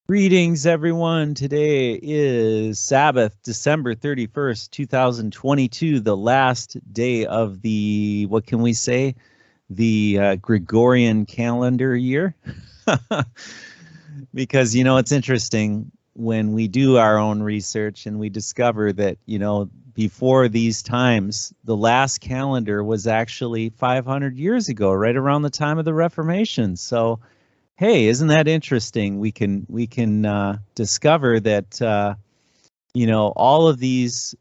Greetings, everyone. Today is Sabbath, December 31st, 2022, the last day of the, what can we say, the Gregorian calendar year. Because, it's interesting when we do our own research and we discover that, before these times, the last calendar was actually 500 years ago, right around the time of the Reformation. So, hey, isn't that interesting? We can discover that all of these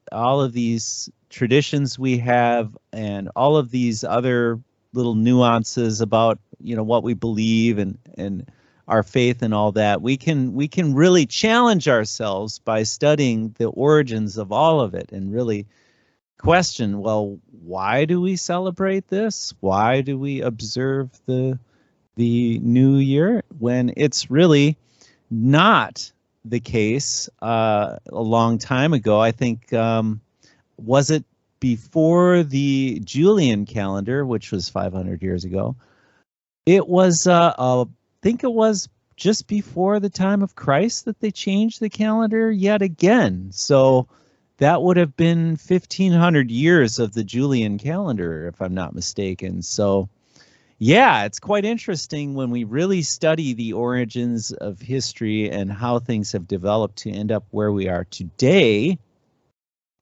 traditions we have, and all of these other little nuances about what we believe and our faith and all that. We can really challenge ourselves by studying the origins of all of it and really question, well, why do we celebrate this? Why do we observe the new year when it's really not the case? A long time ago, I think, was it before the Julian calendar, which was 500 years ago? It was, I think it was just before the time of Christ that they changed the calendar yet again. So that would have been 1500 years of the Julian calendar, if I'm not mistaken. So yeah, it's quite interesting when we really study the origins of history and how things have developed to end up where we are today.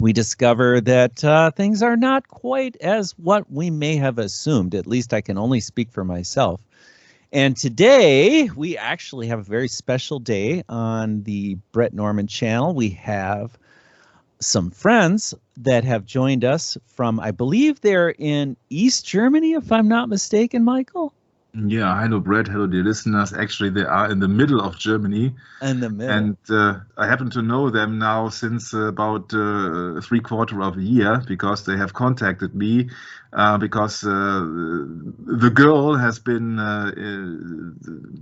We discover that things are not quite as what we may have assumed. At least I can only speak for myself. And today we actually have a very special day on the Brett Norman channel. We have some friends that have joined us from, I believe they're in East Germany, if I'm not mistaken, Michael. Yeah, hello, Brett. Hello, dear listeners. Actually, they are in the middle of Germany. In the middle. And I happen to know them now since about 3/4 of a year, because they have contacted me because the girl has been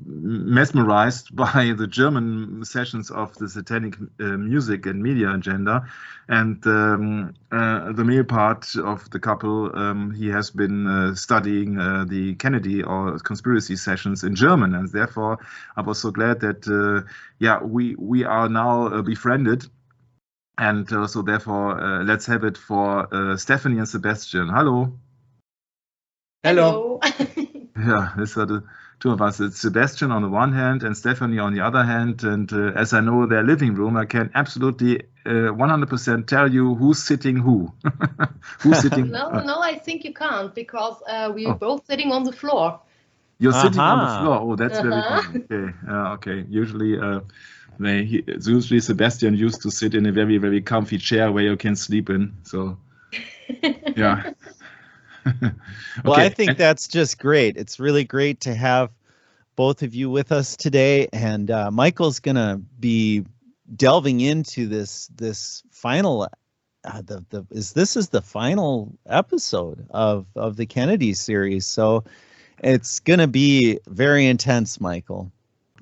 mesmerized by the German sessions of the satanic music and media agenda. And the male part of the couple, he has been studying the Kennedy or conspiracy sessions in German, and therefore I was so glad that we are now befriended. And so therefore let's have it for Stephanie and Sebastian. Hello. Hello. Yeah, these are the two of us. It's Sebastian on the one hand and Stephanie on the other hand. And as I know their living room, I can absolutely 100% tell you who's sitting who. Who's sitting? No, I think you can't, because we're both sitting on the floor. You're sitting on the floor. Oh, that's very funny. Okay. Okay. Usually Sebastian used to sit in a very, very comfy chair where you can sleep in. So, yeah. Okay. Well, I think that's just great. It's really great to have both of you with us today. And Michael's going to be delving into this final, this is the final episode of the Kennedy series. So it's going to be very intense, Michael.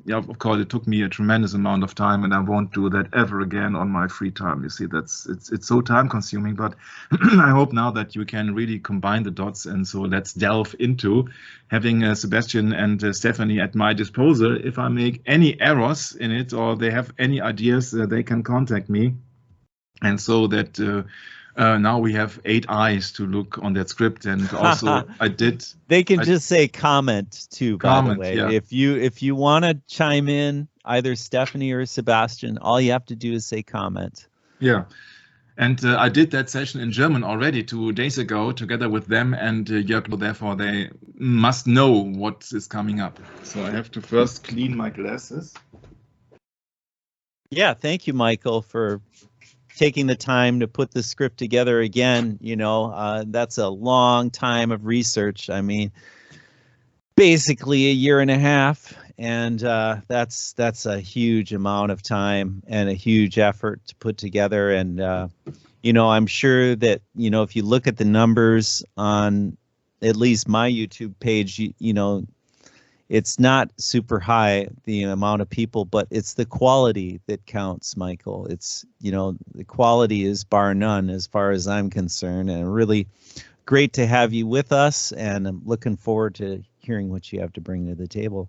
Yeah, of course, it took me a tremendous amount of time, and I won't do that ever again on my free time. You see, it's so time consuming, but I hope now that you can really combine the dots. And so let's delve into having Sebastian and Stephanie at my disposal. If I make any errors in it or they have any ideas, they can contact me. And so that now we have 8 eyes to look on that script. And also They can just say comment too, by the way. Yeah. If you want to chime in, either Stephanie or Sebastian, all you have to do is say comment. Yeah. And I did that session in German already 2 days ago together with them and Jörg, therefore they must know what is coming up. So I have to first clean my glasses. Yeah, thank you, Michael, for taking the time to put the script together again. That's a long time of research. I mean, basically a year and a half, and that's a huge amount of time and a huge effort to put together. And I'm sure that if you look at the numbers on at least my YouTube page, it's not super high, the amount of people, but it's the quality that counts, Michael. It's, the quality is bar none as far as I'm concerned, and really great to have you with us, and I'm looking forward to hearing what you have to bring to the table.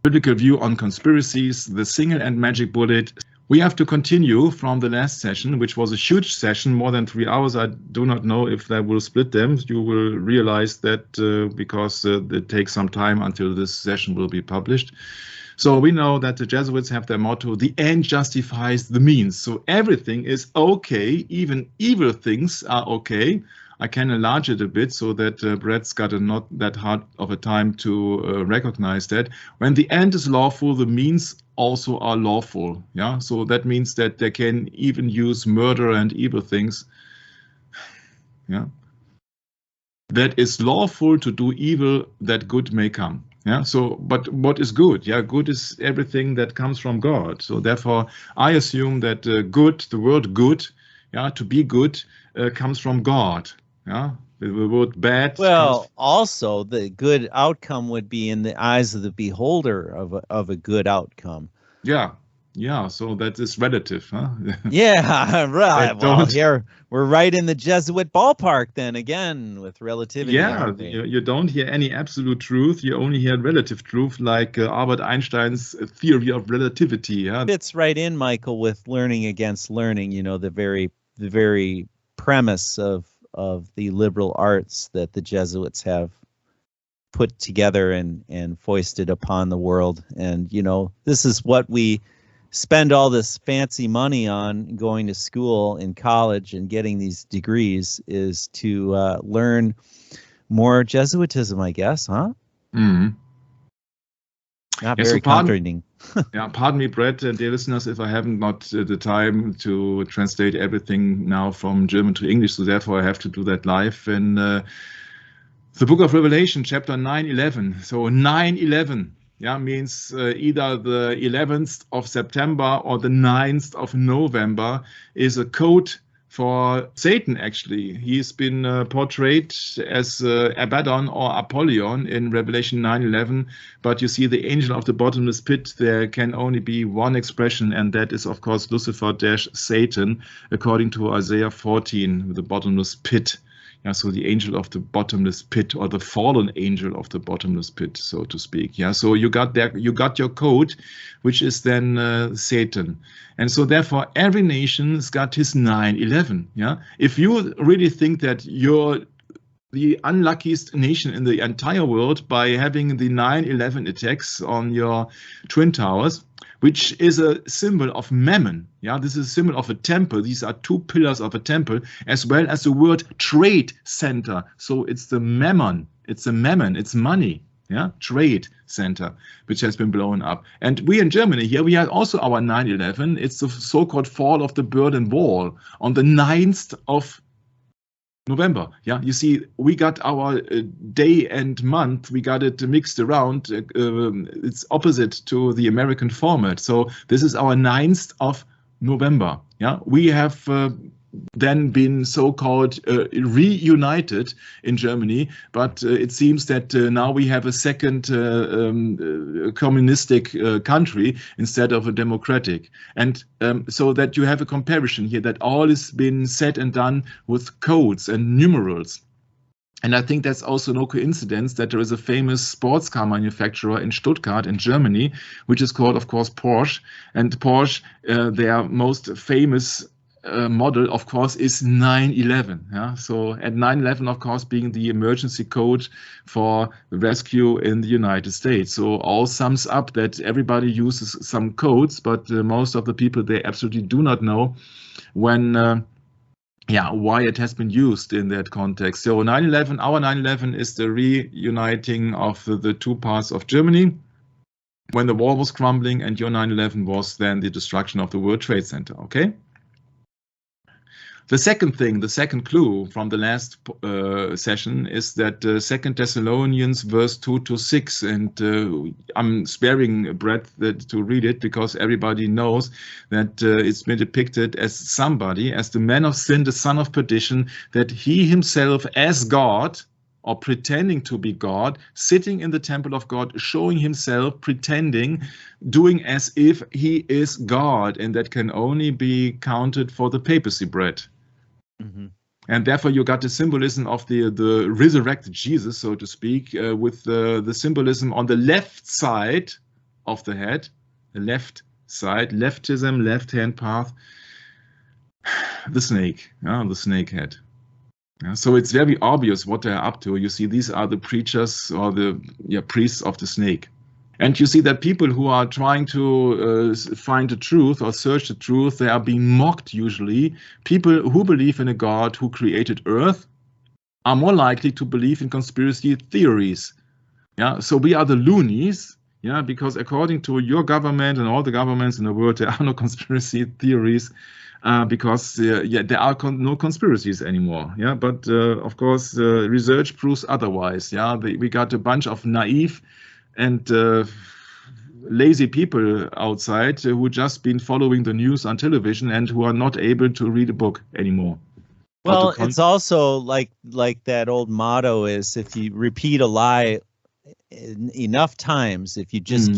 critical view on conspiracies, the single and magic bullet. We have to continue from the last session, which was a huge session, more than 3 hours. I do not know if they will split them. You will realize that because it takes some time until this session will be published. So we know that the Jesuits have their motto, the end justifies the means. So everything is okay, even evil things are okay. I can enlarge it a bit so that Brett's got not that hard of a time to recognize that. When the end is lawful, the means also are lawful. Yeah, so that means that they can even use murder and evil things. Yeah, that is lawful to do evil, that good may come. Yeah, so, but what is good? Yeah, good is everything that comes from God. So therefore, I assume that good, the word good, yeah, to be good, comes from God. Yeah, the word bad. Well, also the good outcome would be in the eyes of the beholder of a good outcome. Yeah, yeah. So that is relative, huh? Yeah, right. Well, here we're right in the Jesuit ballpark then again with relativity. Yeah, you don't hear any absolute truth. You only hear relative truth, like Albert Einstein's theory of relativity. Yeah, it's right in, Michael, with learning against learning. You know, the very premise of the liberal arts that the Jesuits have put together and foisted upon the world. And, you know, this is what we spend all this fancy money on going to school in college and getting these degrees, is to learn more Jesuitism, I guess, huh? Mm-hmm. Not very comforting. Yeah, pardon me, Brett, and dear listeners, if I haven't the time to translate everything now from German to English, so therefore I have to do that live. In the book of Revelation, chapter 9:11. So 9:11, yeah, means either the 11th of September or the 9th of November is a code for Satan. Actually, he's been portrayed as Abaddon or Apollyon in Revelation 9:11. But you see, the angel of the bottomless pit, there can only be one expression, and that is, of course, Lucifer-Satan, according to Isaiah 14, the bottomless pit. Yeah, so the angel of the bottomless pit, or the fallen angel of the bottomless pit, so to speak. Yeah, so you got your code, which is then Satan, and so therefore every nation's got his 9/11. Yeah, if you really think that you're the unluckiest nation in the entire world by having the 9/11 attacks on your Twin Towers, which is a symbol of Mammon. Yeah, this is a symbol of a temple. These are two pillars of a temple, as well as the word trade center. So it's the Mammon. It's a Mammon. It's money. Yeah, trade center, which has been blown up. And we in Germany here, we had also our 9/11. It's the so-called fall of the Berlin Wall on the 9th of November. Yeah, you see, we got our day and month, we got it mixed around. It's opposite to the American format. So this is our 9th of November. Yeah, we have then been so-called reunited in Germany, but it seems that now we have a second communistic country instead of a democratic. And so that you have a comparison here, that all has been said and done with codes and numerals. And I think that's also no coincidence that there is a famous sports car manufacturer in Stuttgart in Germany, which is called, of course, Porsche. And Porsche, their most famous model, of course, is 9/11. Yeah, so at 9/11, of course, being the emergency code for rescue in the United States. So all sums up that everybody uses some codes, but most of the people, they absolutely do not know when. Why it has been used in that context. So 9/11, our 9/11 is the reuniting of the two parts of Germany when the wall was crumbling, and your 9/11 was then the destruction of the World Trade Center. Okay. The second thing, the second clue from the last session is that 2 Thessalonians verse 2-6, and I'm sparing Brett to read it because everybody knows that it's been depicted as somebody, as the man of sin, the son of perdition, that he himself as God, or pretending to be God, sitting in the temple of God, showing himself, pretending, doing as if he is God, and that can only be counted for the papacy, Brett. Mm-hmm. And therefore you got the symbolism of the resurrected Jesus, so to speak, with the symbolism on the left side of the head, the left side, leftism, left-hand path, the snake, the snake head. So it's very obvious what they're up to. You see, these are the preachers or the priests of the snake. And you see that people who are trying to find the truth or search the truth, they are being mocked usually. People who believe in a God who created Earth are more likely to believe in conspiracy theories. So we are the loonies, because according to your government and all the governments in the world, there are no conspiracy theories. Because there are no conspiracies anymore. But of course, research proves otherwise. We got a bunch of naive and lazy people outside who just been following the news on television and who are not able to read a book anymore. Well, it's also like that old motto is, if you repeat a lie enough times, if you just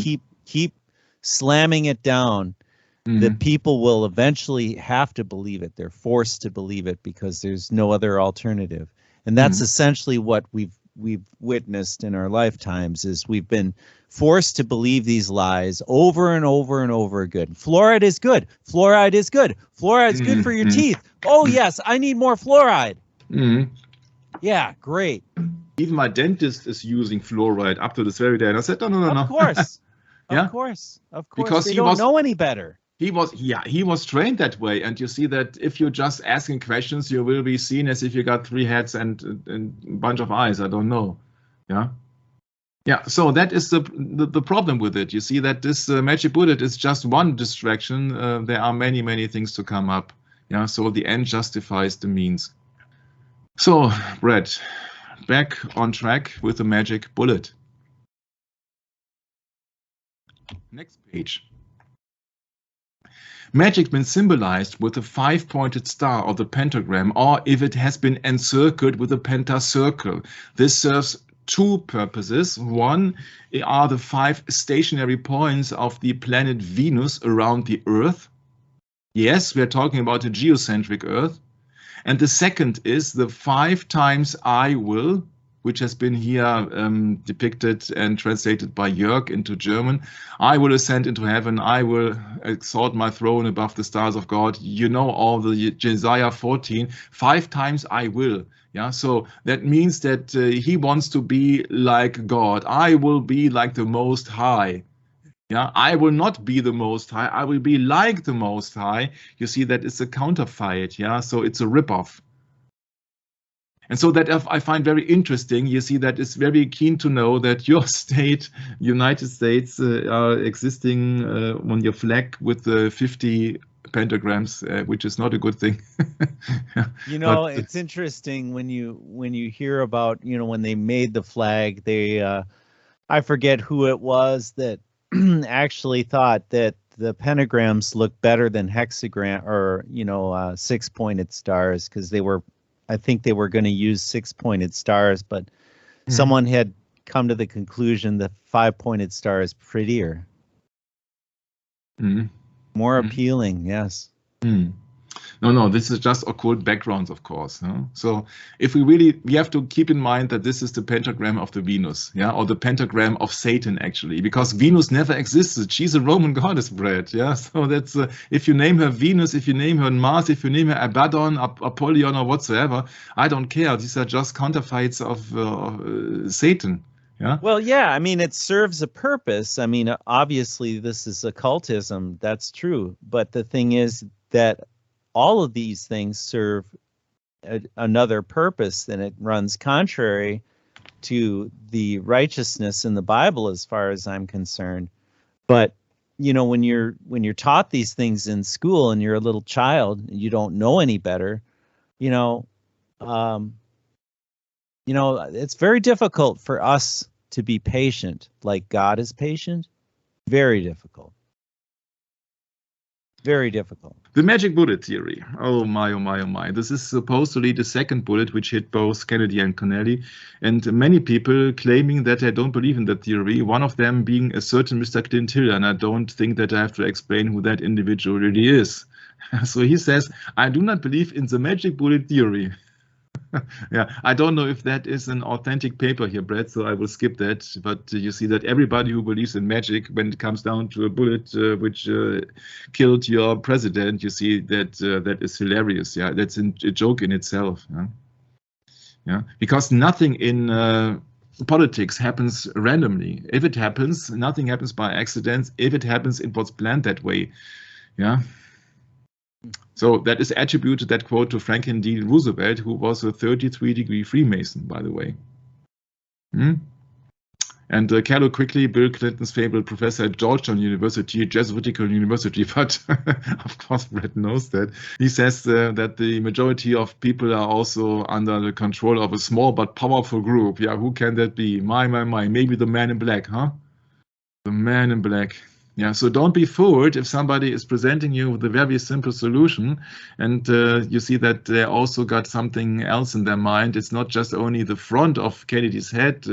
keep slamming it down, the people will eventually have to believe it. They're forced to believe it because there's no other alternative. And that's essentially what we've witnessed in our lifetimes, is we've been forced to believe these lies over and over and over again. Fluoride is good. Fluoride is good. Fluoride is good for your teeth. Oh, yes, I need more fluoride. Yeah, great. Even my dentist is using fluoride up to this very day. And I said, no. Of course. Of course. Because they don't know any better. He was trained that way, and you see that if you're just asking questions, you will be seen as if you got 3 heads and a bunch of eyes. I don't know. So that is the problem with it. You see that this magic bullet is just one distraction. There are many things to come up. So the end justifies the means. So, Brett, back on track with the magic bullet. Next page. Magic been symbolized with a 5-pointed star or the pentagram, or if it has been encircled with a pentacircle. This serves 2 purposes. One are the 5 stationary points of the planet Venus around the Earth. Yes, we are talking about a geocentric Earth. And the second is the 5 times I will, which has been here depicted and translated by Jörg into German. I will ascend into heaven. I will exalt my throne above the stars of God. You know all the Isaiah 14, 5 times I will. So that means that he wants to be like God. I will be like the Most High. I will not be the Most High. I will be like the Most High. You see that it's a counterfeit. So it's a ripoff. And so that I find very interesting. You see that it's very keen to know that your state, United States, are existing on your flag with the 50 pentagrams, which is not a good thing. It's interesting when you hear about, when they made the flag, they I forget who it was that actually thought that the pentagrams look better than hexagram or 6-pointed stars, because I think they were going to use 6-pointed stars, but someone had come to the conclusion that 5-pointed star is prettier. More appealing, yes. No, this is just occult backgrounds, of course. So if we have to keep in mind that this is the pentagram of the Venus, or the pentagram of Satan, actually, because Venus never existed. She's a Roman goddess, Brett. So that's if you name her Venus, if you name her Mars, if you name her Abaddon, Apollyon, or whatsoever, I don't care. These are just counterfeits of Satan. Well, it serves a purpose. Obviously, this is occultism. That's true. But the thing is that all of these things serve another purpose, and it runs contrary to the righteousness in the Bible, as far as I'm concerned. But when you're taught these things in school and you're a little child and you don't know any better, it's very difficult for us to be patient like God is patient. Very difficult. Very difficult. The magic bullet theory. Oh my, oh my, oh my. This is supposedly the second bullet which hit both Kennedy and Connelly. And many people claiming that they don't believe in that theory. One of them being a certain Mr. Clint Hill. And I don't think that I have to explain who that individual really is. So he says, I do not believe in the magic bullet theory. Yeah, I don't know if that is an authentic paper here, Brad, so I will skip that. But you see that everybody who believes in magic, when it comes down to a bullet which killed your president, you see that that is hilarious. Yeah, that's a joke in itself. Yeah, yeah, because nothing in politics happens randomly. If it happens, nothing happens by accident. If it happens, it was planned that way. Yeah. So that is attributed, that quote, to Franklin D. Roosevelt, who was a 33-degree Freemason, by the way. And Carlo quickly, Bill Clinton's favorite professor at Georgetown University, Jesuitical University, but of course Brett knows that. He says that the majority of people are also under the control of a small but powerful group. Yeah, who can that be? My, maybe the man in black, huh? The man in black. Yeah, so don't be fooled if somebody is presenting you with a very simple solution and you see that they also got something else in their mind. It's not just only the front of Kennedy's head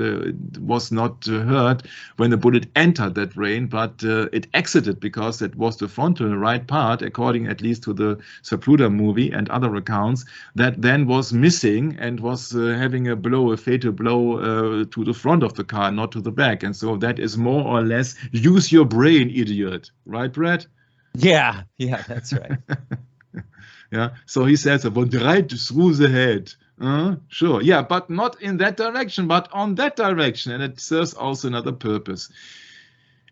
was not hurt when the bullet entered that brain, but it exited because it was the frontal right part, according at least to the Zapruder movie and other accounts, that then was missing and was having a blow, a fatal blow to the front of the car, not to the back. And so that is more or less use your brain, idiot, right, Brad? Yeah, that's right. Yeah, so he says, I went right through the head. Sure, yeah, but not in that direction, but on that direction, and it serves also another purpose.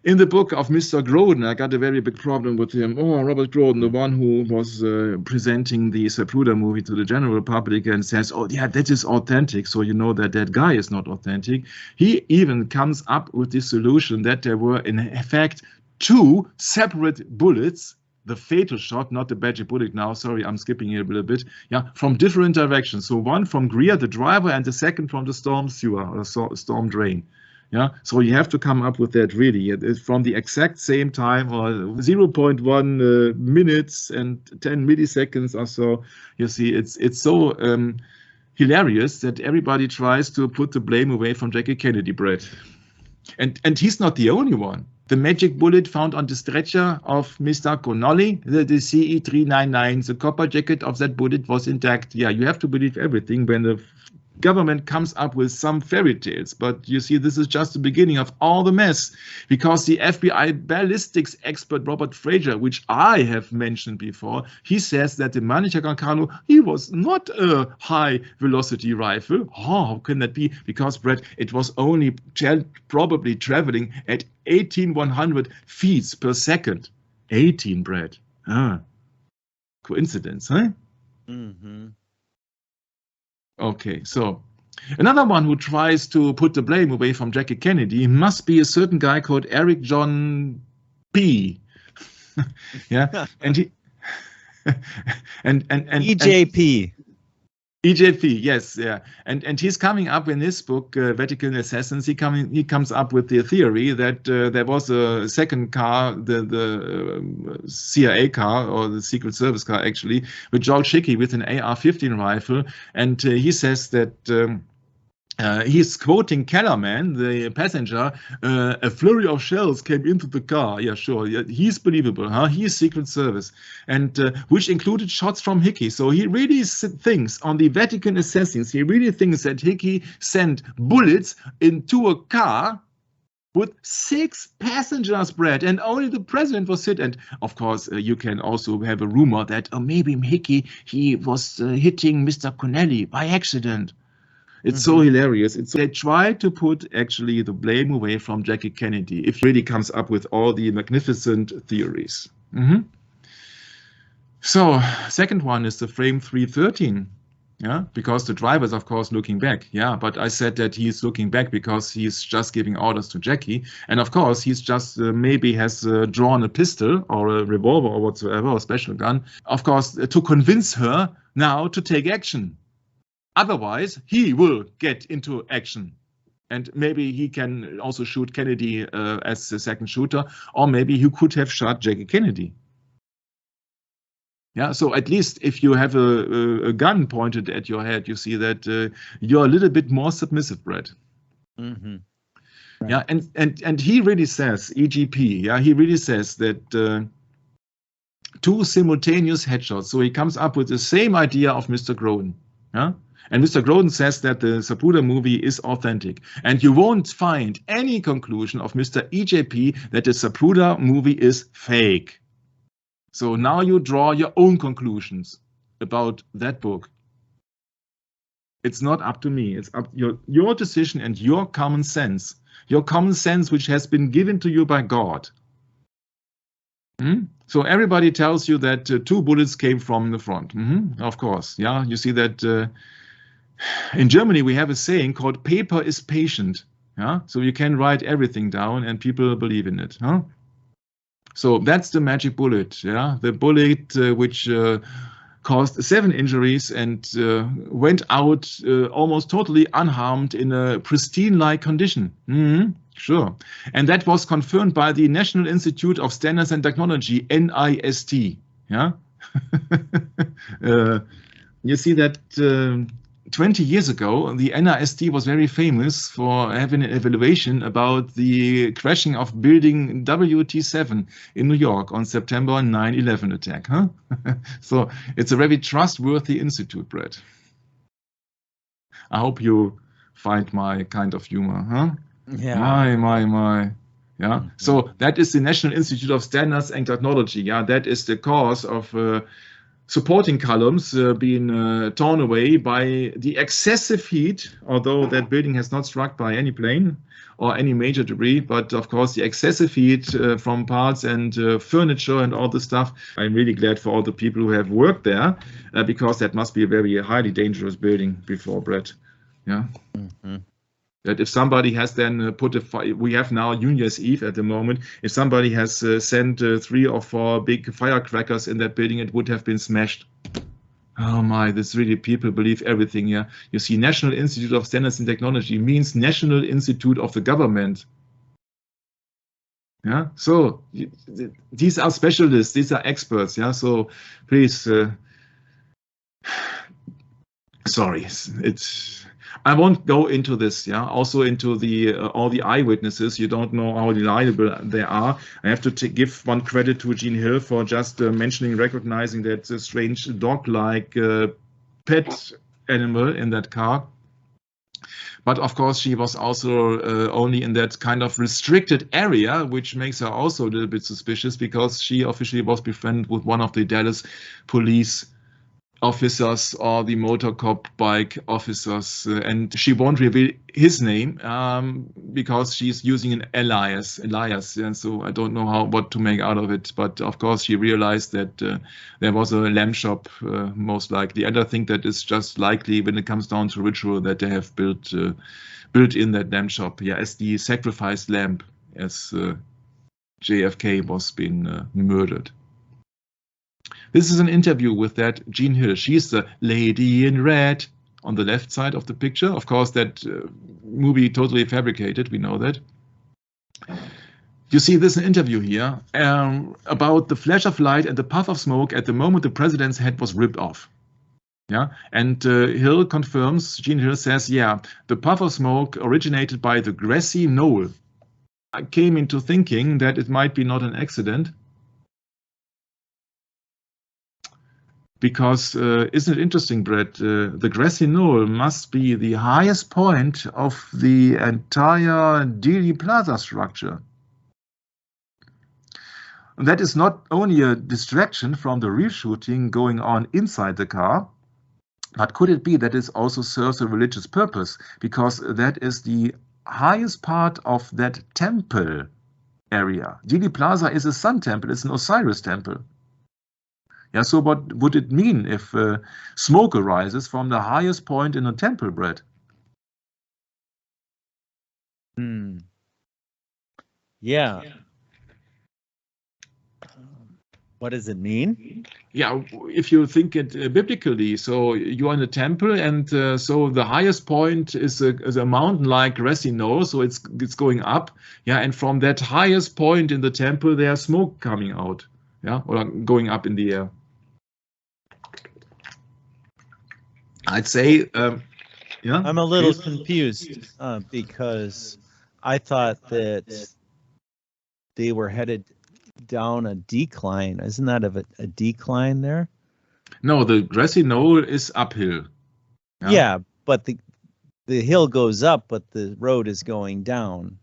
In the book of Mr. Groden, I got a very big problem with him. Oh, Robert Groden, the one who was presenting the Zapruder movie to the general public and says, oh, yeah, that is authentic. So you know that that guy is not authentic. He even comes up with the solution that there were, in fact, 2 separate bullets, the fatal shot, not the magic bullet now, sorry, I'm skipping here a little bit, yeah, from different directions. So one from Greer, the driver, and the second from the storm sewer, or storm drain. Yeah, so you have to come up with that really from the exact same time, or 0.1 minutes and 10 milliseconds or so. You see, it's so hilarious that everybody tries to put the blame away from Jackie Kennedy, Brett. And he's not the only one. The magic bullet found on the stretcher of Mr. Connolly, the CE-399, the copper jacket of that bullet was intact. Yeah, you have to believe everything when the government comes up with some fairy tales, but you see, this is just the beginning of all the mess, because the FBI ballistics expert Robert Fraser, which I have mentioned before, he says that the Manichacancano, he was not a high velocity rifle. Oh, how can that be? Because, Brett, it was only probably traveling at 18,100 feet per second. 18, Brett. Coincidence, huh? Mm-hmm. Okay, so another one who tries to put the blame away from Jackie Kennedy must be a certain guy called Eric John P. Yeah, and he and EJP. EJP, yes, yeah, and he's coming up in his book, Vatican Assassins. He comes up with the theory that there was a second car, the CIA car, or the Secret Service car actually, with George Hickey with an AR-15 rifle, and he says that. He's quoting Kellerman, the passenger, a flurry of shells came into the car. Yeah, sure. Yeah, he's believable, huh? He's Secret Service, and which included shots from Hickey. So he really thinks on the Vatican Assassins, he really thinks that Hickey sent bullets into a car with 6 passengers, Brad, and only the president was hit. And of course, you can also have a rumor that maybe Hickey, he was hitting Mr. Connelly by accident. It's so hilarious. They try to put actually the blame away from Jackie Kennedy if he really comes up with all the magnificent theories. So second one is the frame 313. Yeah, because the driver is of course looking back. Yeah, but I said that he's looking back because he's just giving orders to Jackie, and of course he's just maybe has drawn a pistol or a revolver or whatsoever, or a special gun, of course, to convince her now to take action. Otherwise, he will get into action. And maybe he can also shoot Kennedy as the second shooter, or maybe he could have shot Jackie Kennedy. Yeah, so at least if you have a gun pointed at your head, you see that you're a little bit more submissive, Brett. Right. Yeah, and he really says, EGP, yeah, he really says that 2 simultaneous headshots. So he comes up with the same idea of Mr. Groden. Yeah. And Mr. Groden says that the Zapruder movie is authentic. And you won't find any conclusion of Mr. EJP that the Zapruder movie is fake. So now you draw your own conclusions about that book. It's not up to me. It's up your decision and your common sense. Your common sense, which has been given to you by God. So everybody tells you that 2 bullets came from the front. Of course, yeah. You see that in Germany we have a saying called "paper is patient." Yeah, so you can write everything down and people believe in it. Huh? So that's the magic bullet. Yeah, the bullet which caused 7 injuries and went out almost totally unharmed in a pristine-like condition. Sure. And that was confirmed by the National Institute of Standards and Technology, NIST. Yeah. You see that 20 years ago, the NIST was very famous for having an evaluation about the crashing of building WT7 in New York on September 9/11 attack. Huh? So it's a very trustworthy institute, Brett. I hope you find my kind of humor, huh? Yeah. My. Yeah. So that is the National Institute of Standards and Technology. Yeah, that is the cause of supporting columns being torn away by the excessive heat, although that building has not struck by any plane or any major debris, but of course the excessive heat from parts and furniture and all the stuff. I'm really glad for all the people who have worked there, because that must be a very highly dangerous building before, Brett. Yeah. That if somebody has then put a fire, we have now New Year's Eve at the moment, if somebody has sent 3 or 4 big firecrackers in that building, it would have been smashed. Oh my, this really, people believe everything, yeah. You see, National Institute of Standards and Technology means National Institute of the Government. Yeah, so these are specialists, these are experts, yeah, so please, sorry, I won't go into this, yeah. Also into the all the eyewitnesses. You don't know how reliable they are. I have to give one credit to Jean Hill for just recognizing that strange dog-like pet animal in that car. But of course, she was also only in that kind of restricted area, which makes her also a little bit suspicious, because she officially was befriended with one of the Dallas police officers or the motor cop bike officers, and she won't reveal his name because she's using an alias, and so I don't know what to make out of it. But of course she realized that there was a lamp shop, most likely, and I think that is just likely when it comes down to ritual that they have built in that lamp shop, yeah, as the sacrifice lamp as JFK was being murdered. This is an interview with that Jean Hill. She's the lady in red on the left side of the picture. Of course, that movie totally fabricated. We know that. You see this interview here about the flash of light and the puff of smoke at the moment the president's head was ripped off. Yeah, and Hill confirms, Jean Hill says, yeah, the puff of smoke originated by the grassy knoll. I came into thinking that it might be not an accident. Because isn't it interesting, Brett? The grassy knoll must be the highest point of the entire Dealey Plaza structure. And that is not only a distraction from the real shooting going on inside the car, but could it be that it also serves a religious purpose? Because that is the highest part of that temple area. Dealey Plaza is a sun temple, it's an Osiris temple. Yeah, so what would it mean if smoke arises from the highest point in a temple, Brett? Yeah. What does it mean? Yeah, if you think it biblically, so you're in a temple, and so the highest point is a mountain like grassy knoll, so it's going up, yeah, and from that highest point in the temple, there's smoke coming out, yeah, or going up in the air. I'd say, yeah. I'm a little confused because I thought that they were headed down a decline. Isn't that a decline there? No, the grassy knoll is uphill. Yeah, but the hill goes up, but the road is going down.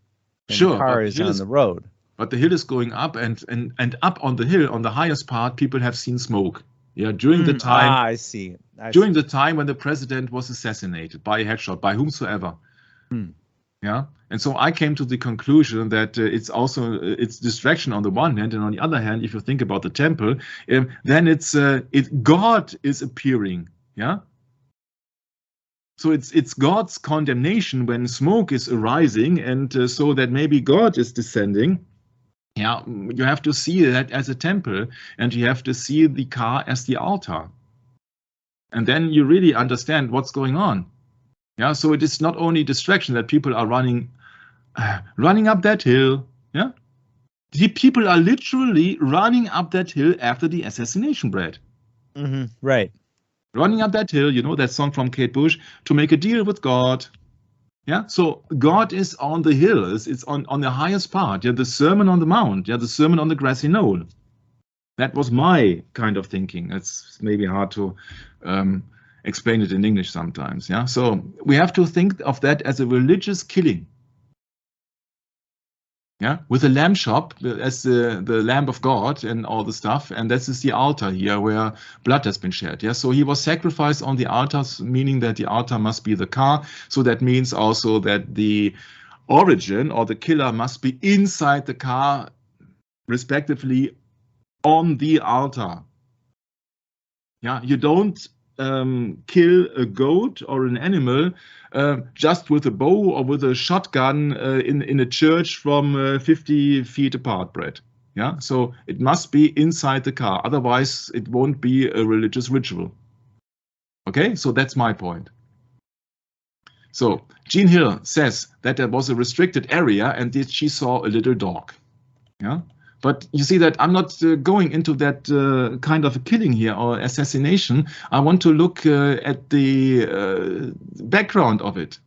And Sure, the car but is on the road. But the hill is going up, and up on the hill, on the highest part, people have seen smoke. Yeah, during the time. I see. During the time when the president was assassinated by a headshot, by whomsoever. Yeah, and so I came to the conclusion that it's distraction on the one hand, and on the other hand, if you think about the temple, then it's God is appearing. Yeah. So it's God's condemnation when smoke is arising, and so that maybe God is descending. Yeah, you have to see that as a temple, and you have to see the car as the altar. And then you really understand what's going on. Yeah, so it is not only distraction that people are running up that hill. Yeah, the people are literally running up that hill after the assassination, Brad. Right. Running up that hill, you know that song from Kate Bush, to make a deal with God. Yeah, so God is on the hill. It's on the highest part. Yeah, the Sermon on the Mount. Yeah, the Sermon on the Grassy Knoll. That was my kind of thinking. It's maybe hard to explain it in English sometimes. Yeah, so we have to think of that as a religious killing. Yeah, with a lamb chop as the Lamb of God and all the stuff, and this is the altar here where blood has been shed. Yeah, so he was sacrificed on the altar, meaning that the altar must be the car. So that means also that the origin or the killer must be inside the car, respectively, on the altar. Yeah, you don't kill a goat or an animal just with a bow or with a shotgun in a church from 50 feet apart, Brett. Yeah, so it must be inside the car. Otherwise, it won't be a religious ritual. Okay, so that's my point. So Jean Hill says that there was a restricted area and that she saw a little dog. Yeah. But you see that I'm not going into that kind of a killing here or assassination. I want to look at the background of it.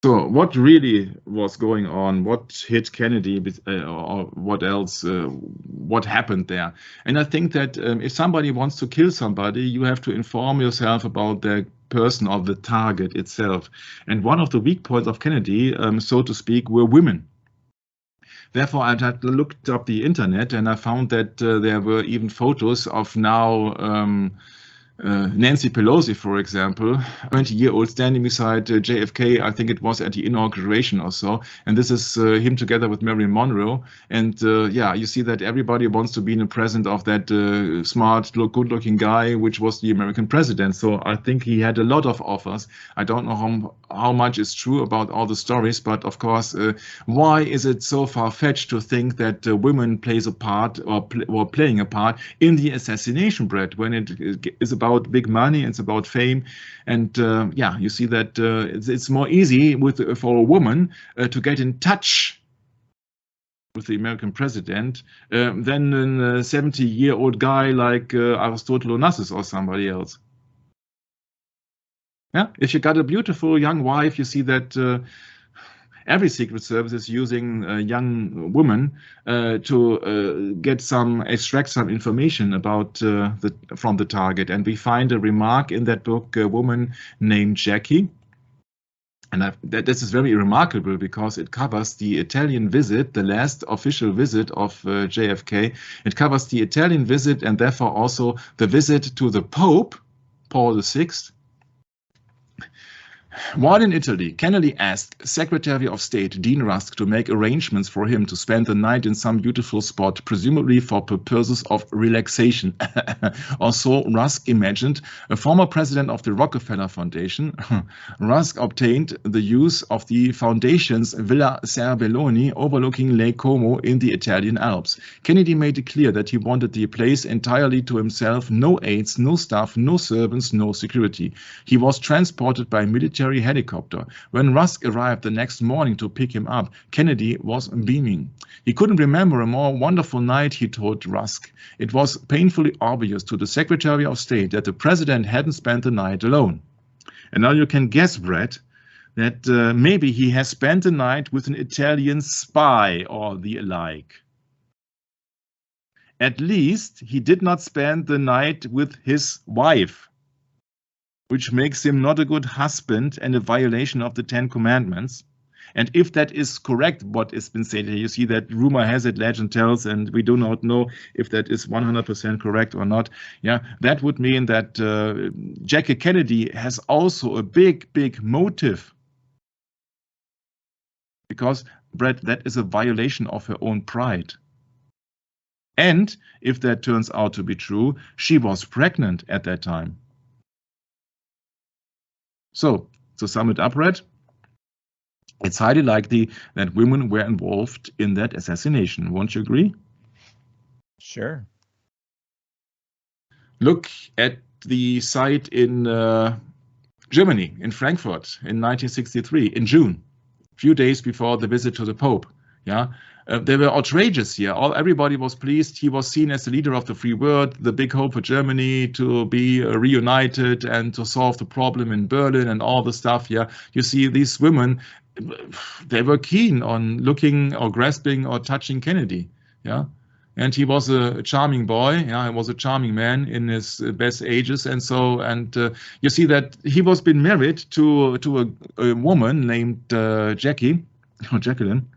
So what really was going on? What hit Kennedy or what else? What happened there? And I think that if somebody wants to kill somebody, you have to inform yourself about the person or the target itself. And one of the weak points of Kennedy, so to speak, were women. Therefore, I had looked up the internet and I found that there were even photos of now Nancy Pelosi, for example, 20-year-old standing beside JFK. I think it was at the inauguration or so. And this is him together with Marilyn Monroe. And yeah, you see that everybody wants to be in the presence of that smart, good-looking guy, which was the American president. So I think he had a lot of offers. I don't know how much is true about all the stories, but of course, why is it so far-fetched to think that women plays a part or playing a part in the assassination, Brett, when it is about big money, it's about fame, and yeah, you see that it's more easy for a woman to get in touch with the American president than a 70-year-old guy like Aristotle Onassis or somebody else. Yeah, if you got a beautiful young wife, you see that every Secret Service is using a young woman to extract some information about from the target. And we find a remark in that book, a woman named Jackie. And this is very remarkable because it covers the Italian visit, the last official visit of JFK. It covers the Italian visit and therefore also the visit to the Pope, Paul VI. While in Italy, Kennedy asked Secretary of State Dean Rusk to make arrangements for him to spend the night in some beautiful spot, presumably for purposes of relaxation. Also, Rusk imagined a former president of the Rockefeller Foundation. Rusk obtained the use of the foundation's Villa Serbelloni overlooking Lake Como in the Italian Alps. Kennedy made it clear that he wanted the place entirely to himself, no aides, no staff, no servants, no security. He was transported by military helicopter. When Rusk arrived the next morning to pick him up, Kennedy was beaming. He couldn't remember a more wonderful night, he told Rusk. It was painfully obvious to the Secretary of State that the president hadn't spent the night alone. And now you can guess, Brett, that maybe he has spent the night with an Italian spy or the like. At least he did not spend the night with his wife, which makes him not a good husband and a violation of the 10 Commandments. And if that is correct, what has been said here, you see that rumor has it, legend tells, and we do not know if that is 100% correct or not. Yeah, that would mean that Jackie Kennedy has also a big motive. Because, Brett, that is a violation of her own pride. And if that turns out to be true, she was pregnant at that time. So, to sum it up, Brett, it's highly likely that women were involved in that assassination. Won't you agree? Sure. Look at the site in Germany, in Frankfurt, in 1963, in June, a few days before the visit to the Pope. Yeah, they were outrageous here. Everybody was pleased. He was seen as the leader of the free world, the big hope for Germany to be reunited and to solve the problem in Berlin and all the stuff. Yeah, you see these women, they were keen on looking or grasping or touching Kennedy. Yeah, and he was a charming boy. Yeah, he was a charming man in his best ages, and so you see that he was been married to a woman named Jackie or Jacqueline.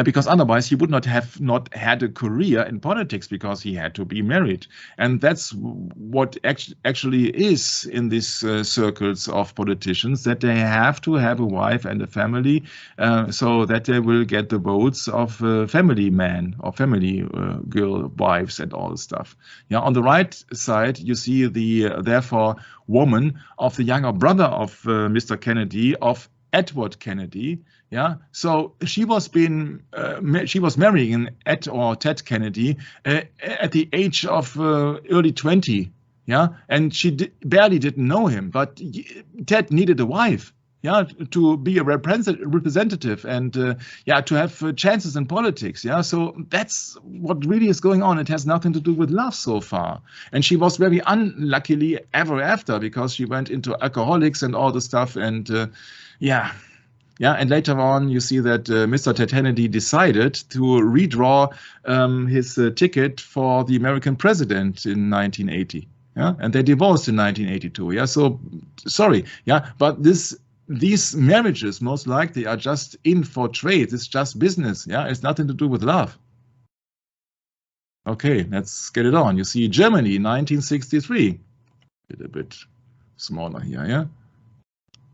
Because otherwise he would not have had a career in politics, because he had to be married. And that's what actually is in these circles of politicians, that they have to have a wife and a family so that they will get the votes of family men or family girl wives and all this stuff. Yeah, on the right side you see the therefore woman of the younger brother of Mr. Kennedy, of Edward Kennedy. Yeah, so she was marrying Ed or Ted Kennedy at the age of early 20. Yeah, and she barely didn't know him, but Ted needed a wife. Yeah, to be a representative and yeah, to have chances in politics. Yeah, so that's what really is going on. It has nothing to do with love so far. And she was very unluckily ever after, because she went into alcoholics and all the stuff. And yeah. Yeah, and later on, you see that Mr. Ted Kennedy decided to redraw his ticket for the American president in 1980. Yeah, and they divorced in 1982. Yeah, so sorry. Yeah, but these marriages most likely are just in for trade. It's just business. Yeah, it's nothing to do with love. Okay, let's get it on. You see Germany, 1963. A bit smaller here. Yeah.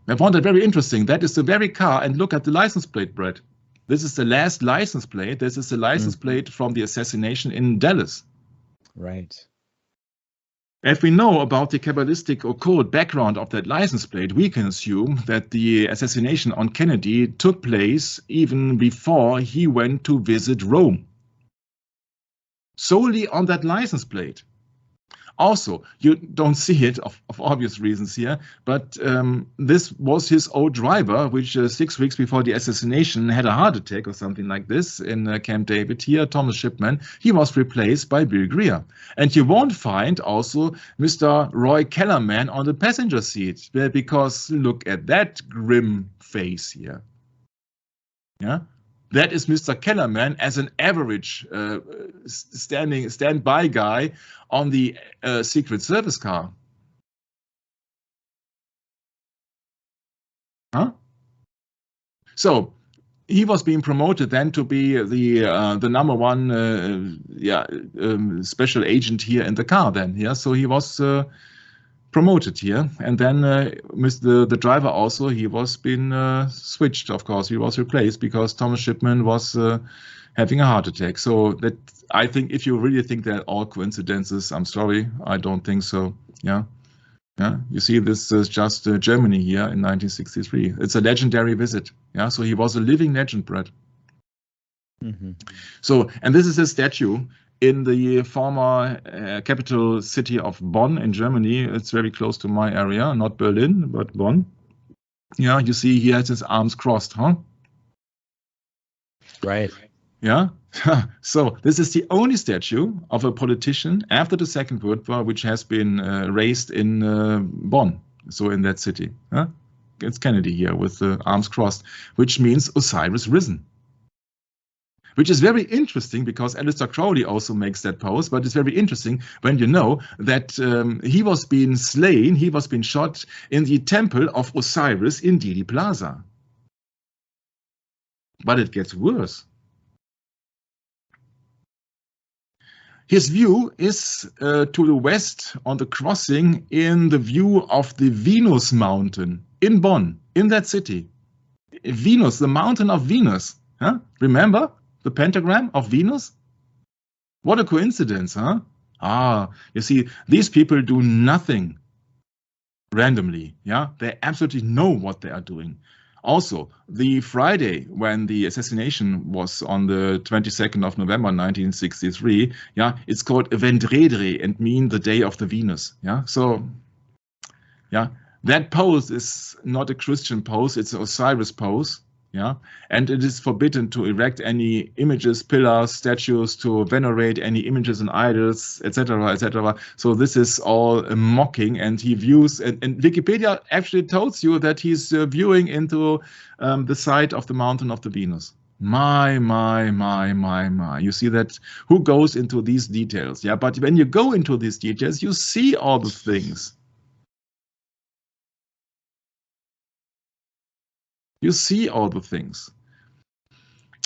I found that very interesting. That is the very car, and look at the license plate, Brett. This is the last license plate. This is the license plate from the assassination in Dallas. Right. If we know about the Kabbalistic occult background of that license plate, we can assume that the assassination on Kennedy took place even before he went to visit Rome. Solely on that license plate. Also, you don't see it of obvious reasons here, but this was his old driver, which 6 weeks before the assassination had a heart attack or something like this in Camp David here, Thomas Shipman. He was replaced by Bill Greer. And you won't find also Mr. Roy Kellerman on the passenger seat, because look at that grim face here. Yeah. That is Mr. Kellerman as an average standby guy on the Secret Service car. Huh? So he was being promoted then to be the number one special agent here in the car then. Yeah, so he was promoted here, and then the driver also, he was being switched, of course. He was replaced because Thomas Shipman was having a heart attack. So that, I think, if you really think they're all coincidences, I'm sorry, I don't think so. Yeah, yeah. You see, this is just Germany here in 1963. It's a legendary visit. Yeah, so he was a living legend, Brett. Mm-hmm. So, and this is a statue in the former capital city of Bonn in Germany. It's very close to my area, not Berlin, but Bonn. Yeah, you see he has his arms crossed, huh? Right. Yeah. So this is the only statue of a politician after the Second World War which has been raised in Bonn, so in that city. Huh? It's Kennedy here with the arms crossed, which means Osiris risen. which is very interesting because Aleister Crowley also makes that pose, but it's very interesting when you know that he was being slain, he was being shot in the temple of Osiris in Dealey Plaza. But it gets worse. His view is to the west on the crossing in the view of the Venus mountain in Bonn, in that city. Venus, the mountain of Venus. Huh? Remember the pentagram of Venus? What a coincidence, huh? Ah, you see, these people do nothing randomly. Yeah, they absolutely know what they are doing. Also, the Friday when the assassination was on the 22nd of November 1963, yeah, it's called Vendredi and mean the day of the Venus. Yeah, so yeah, that pose is not a Christian pose; it's an Osiris pose. Yeah, and it is forbidden to erect any images, pillars, statues, to venerate any images and idols, etc., etc. So this is all a mocking, and he views, and Wikipedia actually tells you that he's viewing into the side of the mountain of the Venus. My. You see that? Who goes into these details? Yeah, but when you go into these details, you see all the things. You see all the things.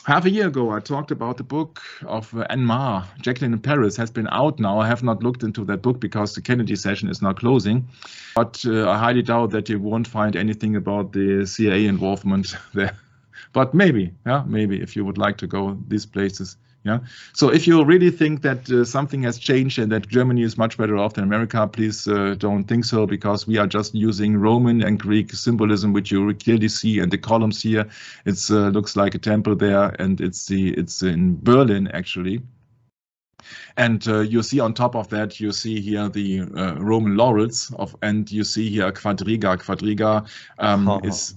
Half a year ago, I talked about the book of Anne Mar, Jacqueline in Paris, has been out now. I have not looked into that book because the Kennedy session is now closing. But I highly doubt that you won't find anything about the CIA involvement there. But maybe, yeah, maybe if you would like to go these places. Yeah. So if you really think that something has changed and that Germany is much better off than America, please don't think so, because we are just using Roman and Greek symbolism, which you clearly see in the columns here. It looks like a temple there, and it's in Berlin actually. And you see on top of that, you see here the Roman laurels and you see here quadriga. Quadriga is.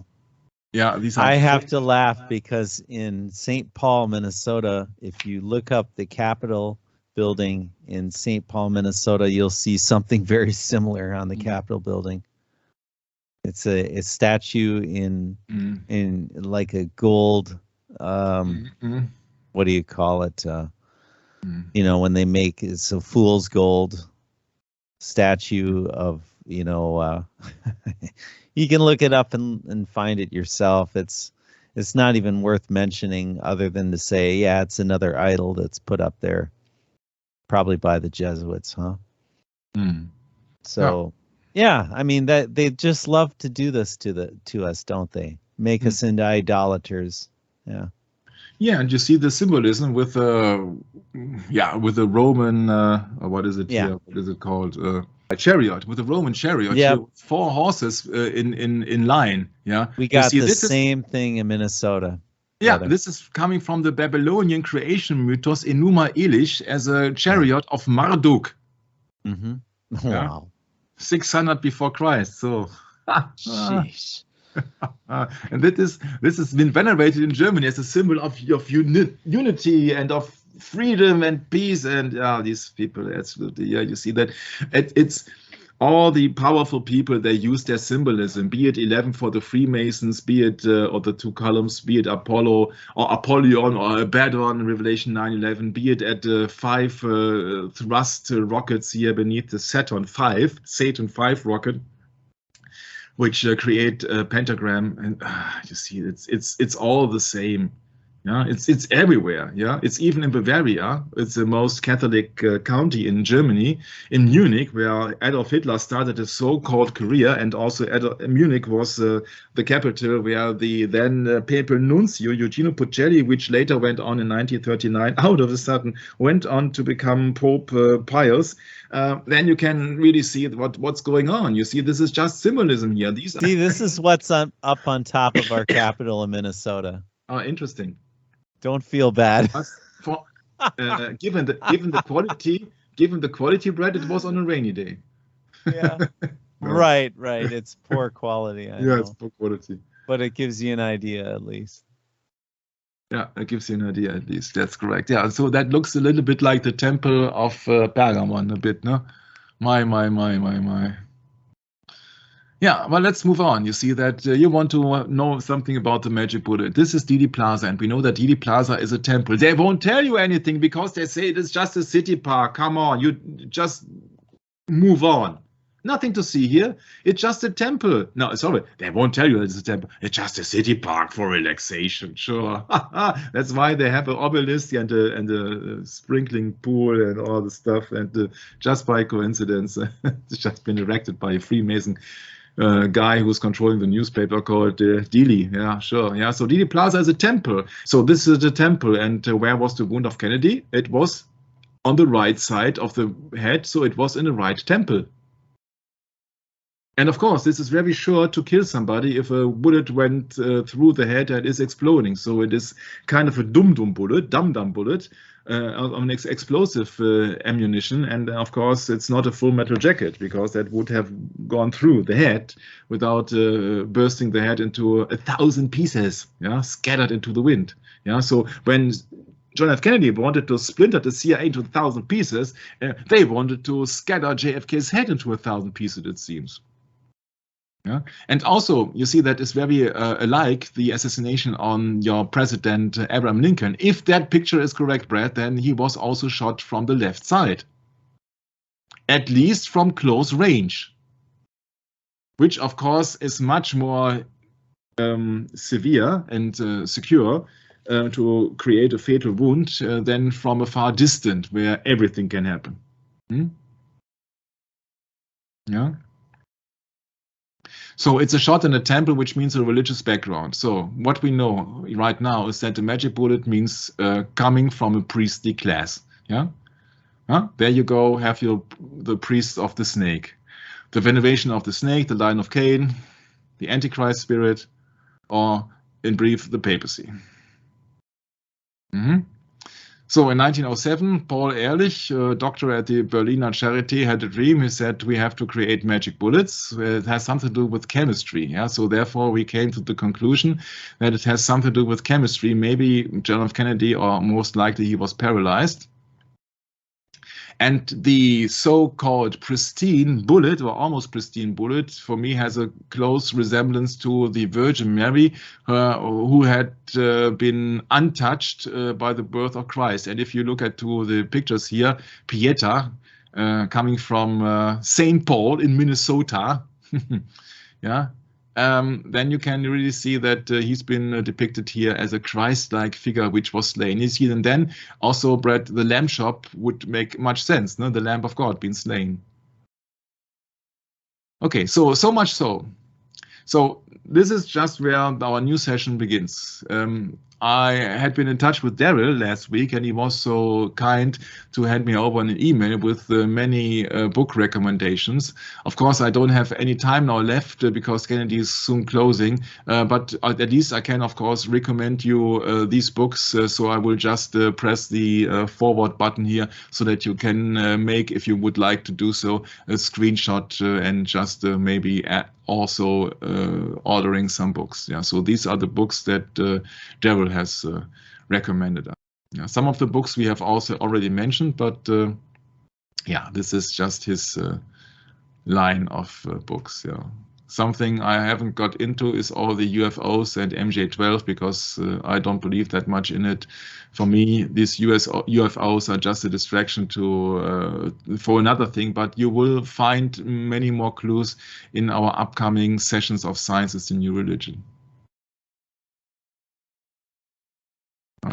Yeah, these are. I have to laugh because in St. Paul, Minnesota, if you look up the Capitol building in St. Paul, Minnesota, you'll see something very similar on the Capitol building. It's a statue in like a gold. What do you call it? You know, when they make it's a fool's gold statue of, you know. You can look it up and find it yourself. It's not even worth mentioning other than to say, yeah, it's another idol that's put up there, probably by the Jesuits, huh? So, yeah, I mean that they just love to do this to us, don't they? Make us into idolaters. Yeah. Yeah, and you see the symbolism with with the Roman what is it here? What is it called? A chariot, with a Roman chariot. Yeah. 4 horses in line. Yeah. We got the same thing in Minnesota. Yeah, this is coming from the Babylonian creation mythos Enuma Elish as a chariot of Marduk. Mm-hmm. Yeah. Wow. 600 before Christ. So Sheesh. and this has been venerated in Germany as a symbol of unity and of freedom and peace, and these people absolutely, yeah, you see that it's all the powerful people, they use their symbolism, be it 11 for the Freemasons, be it or the 2 columns, be it Apollo or Apollyon or Abaddon, Revelation 9:11, be it at 5 thrust rockets here beneath the Satan 5 rocket, which create a pentagram, and you see it's all the same. Yeah, it's everywhere. Yeah, it's even in Bavaria. It's the most Catholic county in Germany, in Munich, where Adolf Hitler started a so-called career, and also Munich was the capital where the then papal nuncio Eugenio Puccelli, which later went on in 1939, out of a sudden went on to become Pope Pius. Then you can really see what's going on. You see, this is just symbolism here. This is what's up on top of our capital in Minnesota. Oh, interesting. Don't feel bad. Given the quality bread, it was on a rainy day. Yeah. Right. It's poor quality. I know. It's poor quality. But it gives you an idea at least. Yeah, it gives you an idea at least. That's correct. Yeah, so that looks a little bit like the temple of Pergamon, a bit, no? My. Yeah, well, let's move on. You see that you want to know something about the magic bullet. This is Dealey Plaza, and we know that Dealey Plaza is a temple. They won't tell you anything because they say it is just a city park. Come on, you just move on. Nothing to see here. It's just a temple. No, sorry, they won't tell you it's a temple. It's just a city park for relaxation. Sure, that's why they have an obelisk and a sprinkling pool and all the stuff. And just by coincidence, it's just been erected by a Freemason guy who's controlling the newspaper called Dealey. Yeah, sure. Yeah, so Dealey Plaza is a temple. So this is the temple. And where was the wound of Kennedy? It was on the right side of the head, so it was in the right temple. And of course, this is very sure to kill somebody if a bullet went through the head and is exploding. So it is kind of a dum-dum bullet, dum-dum bullet, on explosive ammunition. And of course, it's not a full metal jacket because that would have gone through the head without bursting the head into 1,000 pieces, yeah, scattered into the wind. Yeah, so when John F. Kennedy wanted to splinter the CIA into 1,000 pieces, they wanted to scatter JFK's head into 1,000 pieces, it seems. Yeah. And also, you see that is very alike the assassination on your president, Abraham Lincoln. If that picture is correct, Brad, then he was also shot from the left side, at least from close range, which, of course, is much more severe and secure to create a fatal wound than from a far distance where everything can happen. Yeah. So it's a shot in a temple, which means a religious background. So what we know right now is that the magic bullet means coming from a priestly class. Yeah, there you go. Have the priest of the snake, the veneration of the snake, the line of Cain, the Antichrist spirit, or in brief, the papacy. So in 1907, Paul Ehrlich, a doctor at the Berliner Charité, had a dream. He said, we have to create magic bullets. It has something to do with chemistry. Yeah? So therefore, we came to the conclusion that it has something to do with chemistry. Maybe John F. Kennedy, or most likely he was paralyzed. And the so-called pristine bullet, or almost pristine bullet, for me has a close resemblance to the Virgin Mary, who had been untouched by the birth of Christ. And if you look at the pictures here, Pieta, coming from St. Paul in Minnesota, yeah, then you can really see that he's been depicted here as a Christ-like figure which was slain. You see, and then also, Brad, the lamb chop would make much sense, no? The Lamb of God being slain. Okay, so much so. So this is just where our new session begins. I had been in touch with Daryl last week, and he was so kind to hand me over an email with many book recommendations. Of course, I don't have any time now left because Kennedy is soon closing, but at least I can, of course, recommend you these books. So I will just press the forward button here so that you can make, if you would like to do so, a screenshot and just maybe also ordering some books. Yeah, so these are the books that Daryl has recommended. Yeah, some of the books we have also already mentioned, but yeah, this is just his line of books. Yeah, something I haven't got into is all the UFOs and MJ12 because I don't believe that much in it. For me, these UFOs are just a distraction for another thing, but you will find many more clues in our upcoming sessions of Science is the New Religion.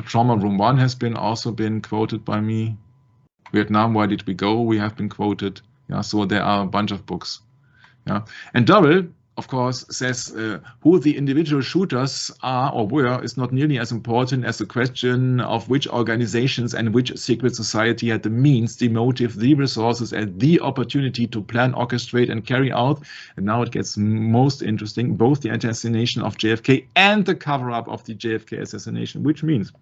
Trauma Room 1 has also been quoted by me. Vietnam, Why Did We Go? We have been quoted. Yeah, so there are a bunch of books. Yeah, and Daryl, of course, says who the individual shooters are or were is not nearly as important as the question of which organizations and which secret society had the means, the motive, the resources, and the opportunity to plan, orchestrate, and carry out. And now it gets most interesting, both the assassination of JFK and the cover-up of the JFK assassination, which means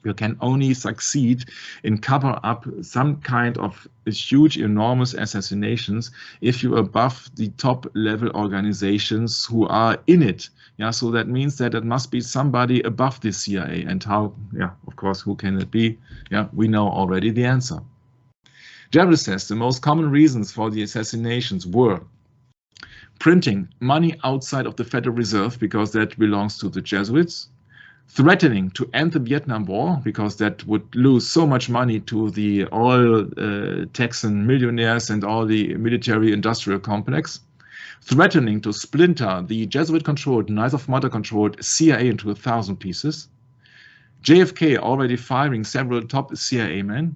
you can only succeed in cover up some kind of huge, enormous assassinations if you're above the top level organizations who are in it. Yeah, so that means that it must be somebody above the CIA. And how, yeah, of course, who can it be? Yeah, we know already the answer. Daryl says the most common reasons for the assassinations were printing money outside of the Federal Reserve because that belongs to the Jesuits, threatening to end the Vietnam War because that would lose so much money to the oil Texan millionaires and all the military industrial complex, threatening to splinter the Jesuit-controlled, Knights of Malta-controlled CIA into 1,000 pieces, JFK already firing several top CIA men,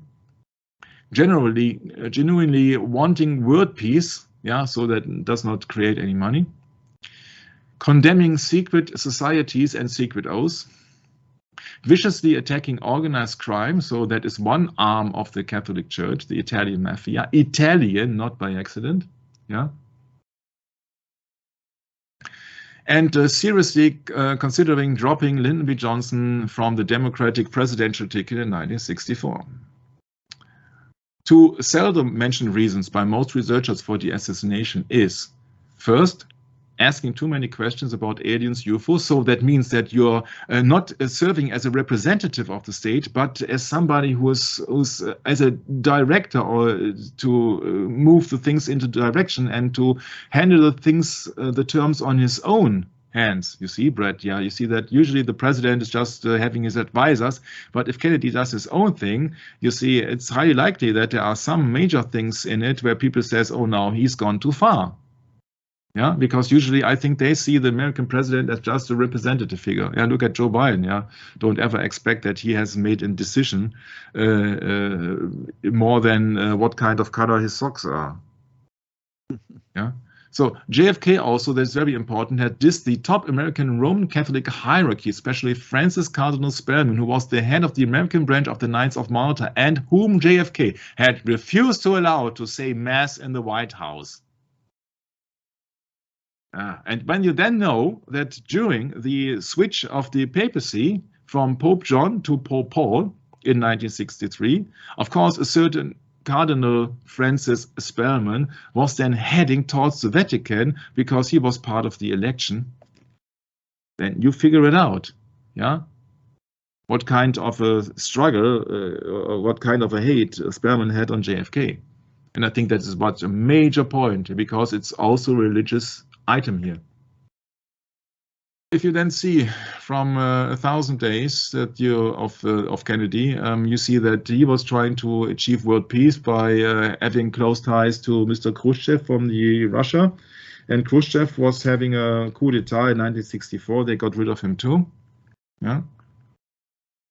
genuinely wanting world peace, so that does not create any money, condemning secret societies and secret oaths, viciously attacking organized crime, so that is one arm of the Catholic Church, the Italian mafia, Italian, not by accident, and seriously considering dropping Lyndon B. Johnson from the Democratic presidential ticket in 1964. Two seldom mentioned reasons by most researchers for the assassination is, first, asking too many questions about aliens, UFOs. So that means that you're not serving as a representative of the state, but as somebody who's as a director, or to move the things into direction and to handle the things, the terms on his own hands. You see, Brett, you see that usually the president is just having his advisors, but if Kennedy does his own thing, you see, it's highly likely that there are some major things in it where people says, oh, no, he's gone too far. Because usually I think they see the American president as just a representative figure. Look at Joe Biden. Don't ever expect that he has made a decision more than what kind of color his socks are. So JFK also, that's very important, had the top American Roman Catholic hierarchy, especially Francis Cardinal Spellman, who was the head of the American branch of the Knights of Malta, and whom JFK had refused to allow to say Mass in the White House. And when you then know that during the switch of the papacy from Pope John to Pope Paul in 1963, of course, a certain Cardinal Francis Spellman was then heading towards the Vatican because he was part of the election, then you figure it out, what kind of a struggle or what kind of a hate Spellman had on JFK. And I think that is what's a major point, because it's also a religious item here. If you then see from 1,000 days that of Kennedy, you see that he was trying to achieve world peace by having close ties to Mr. Khrushchev from Russia, and Khrushchev was having a coup d'etat in 1964. They got rid of him too.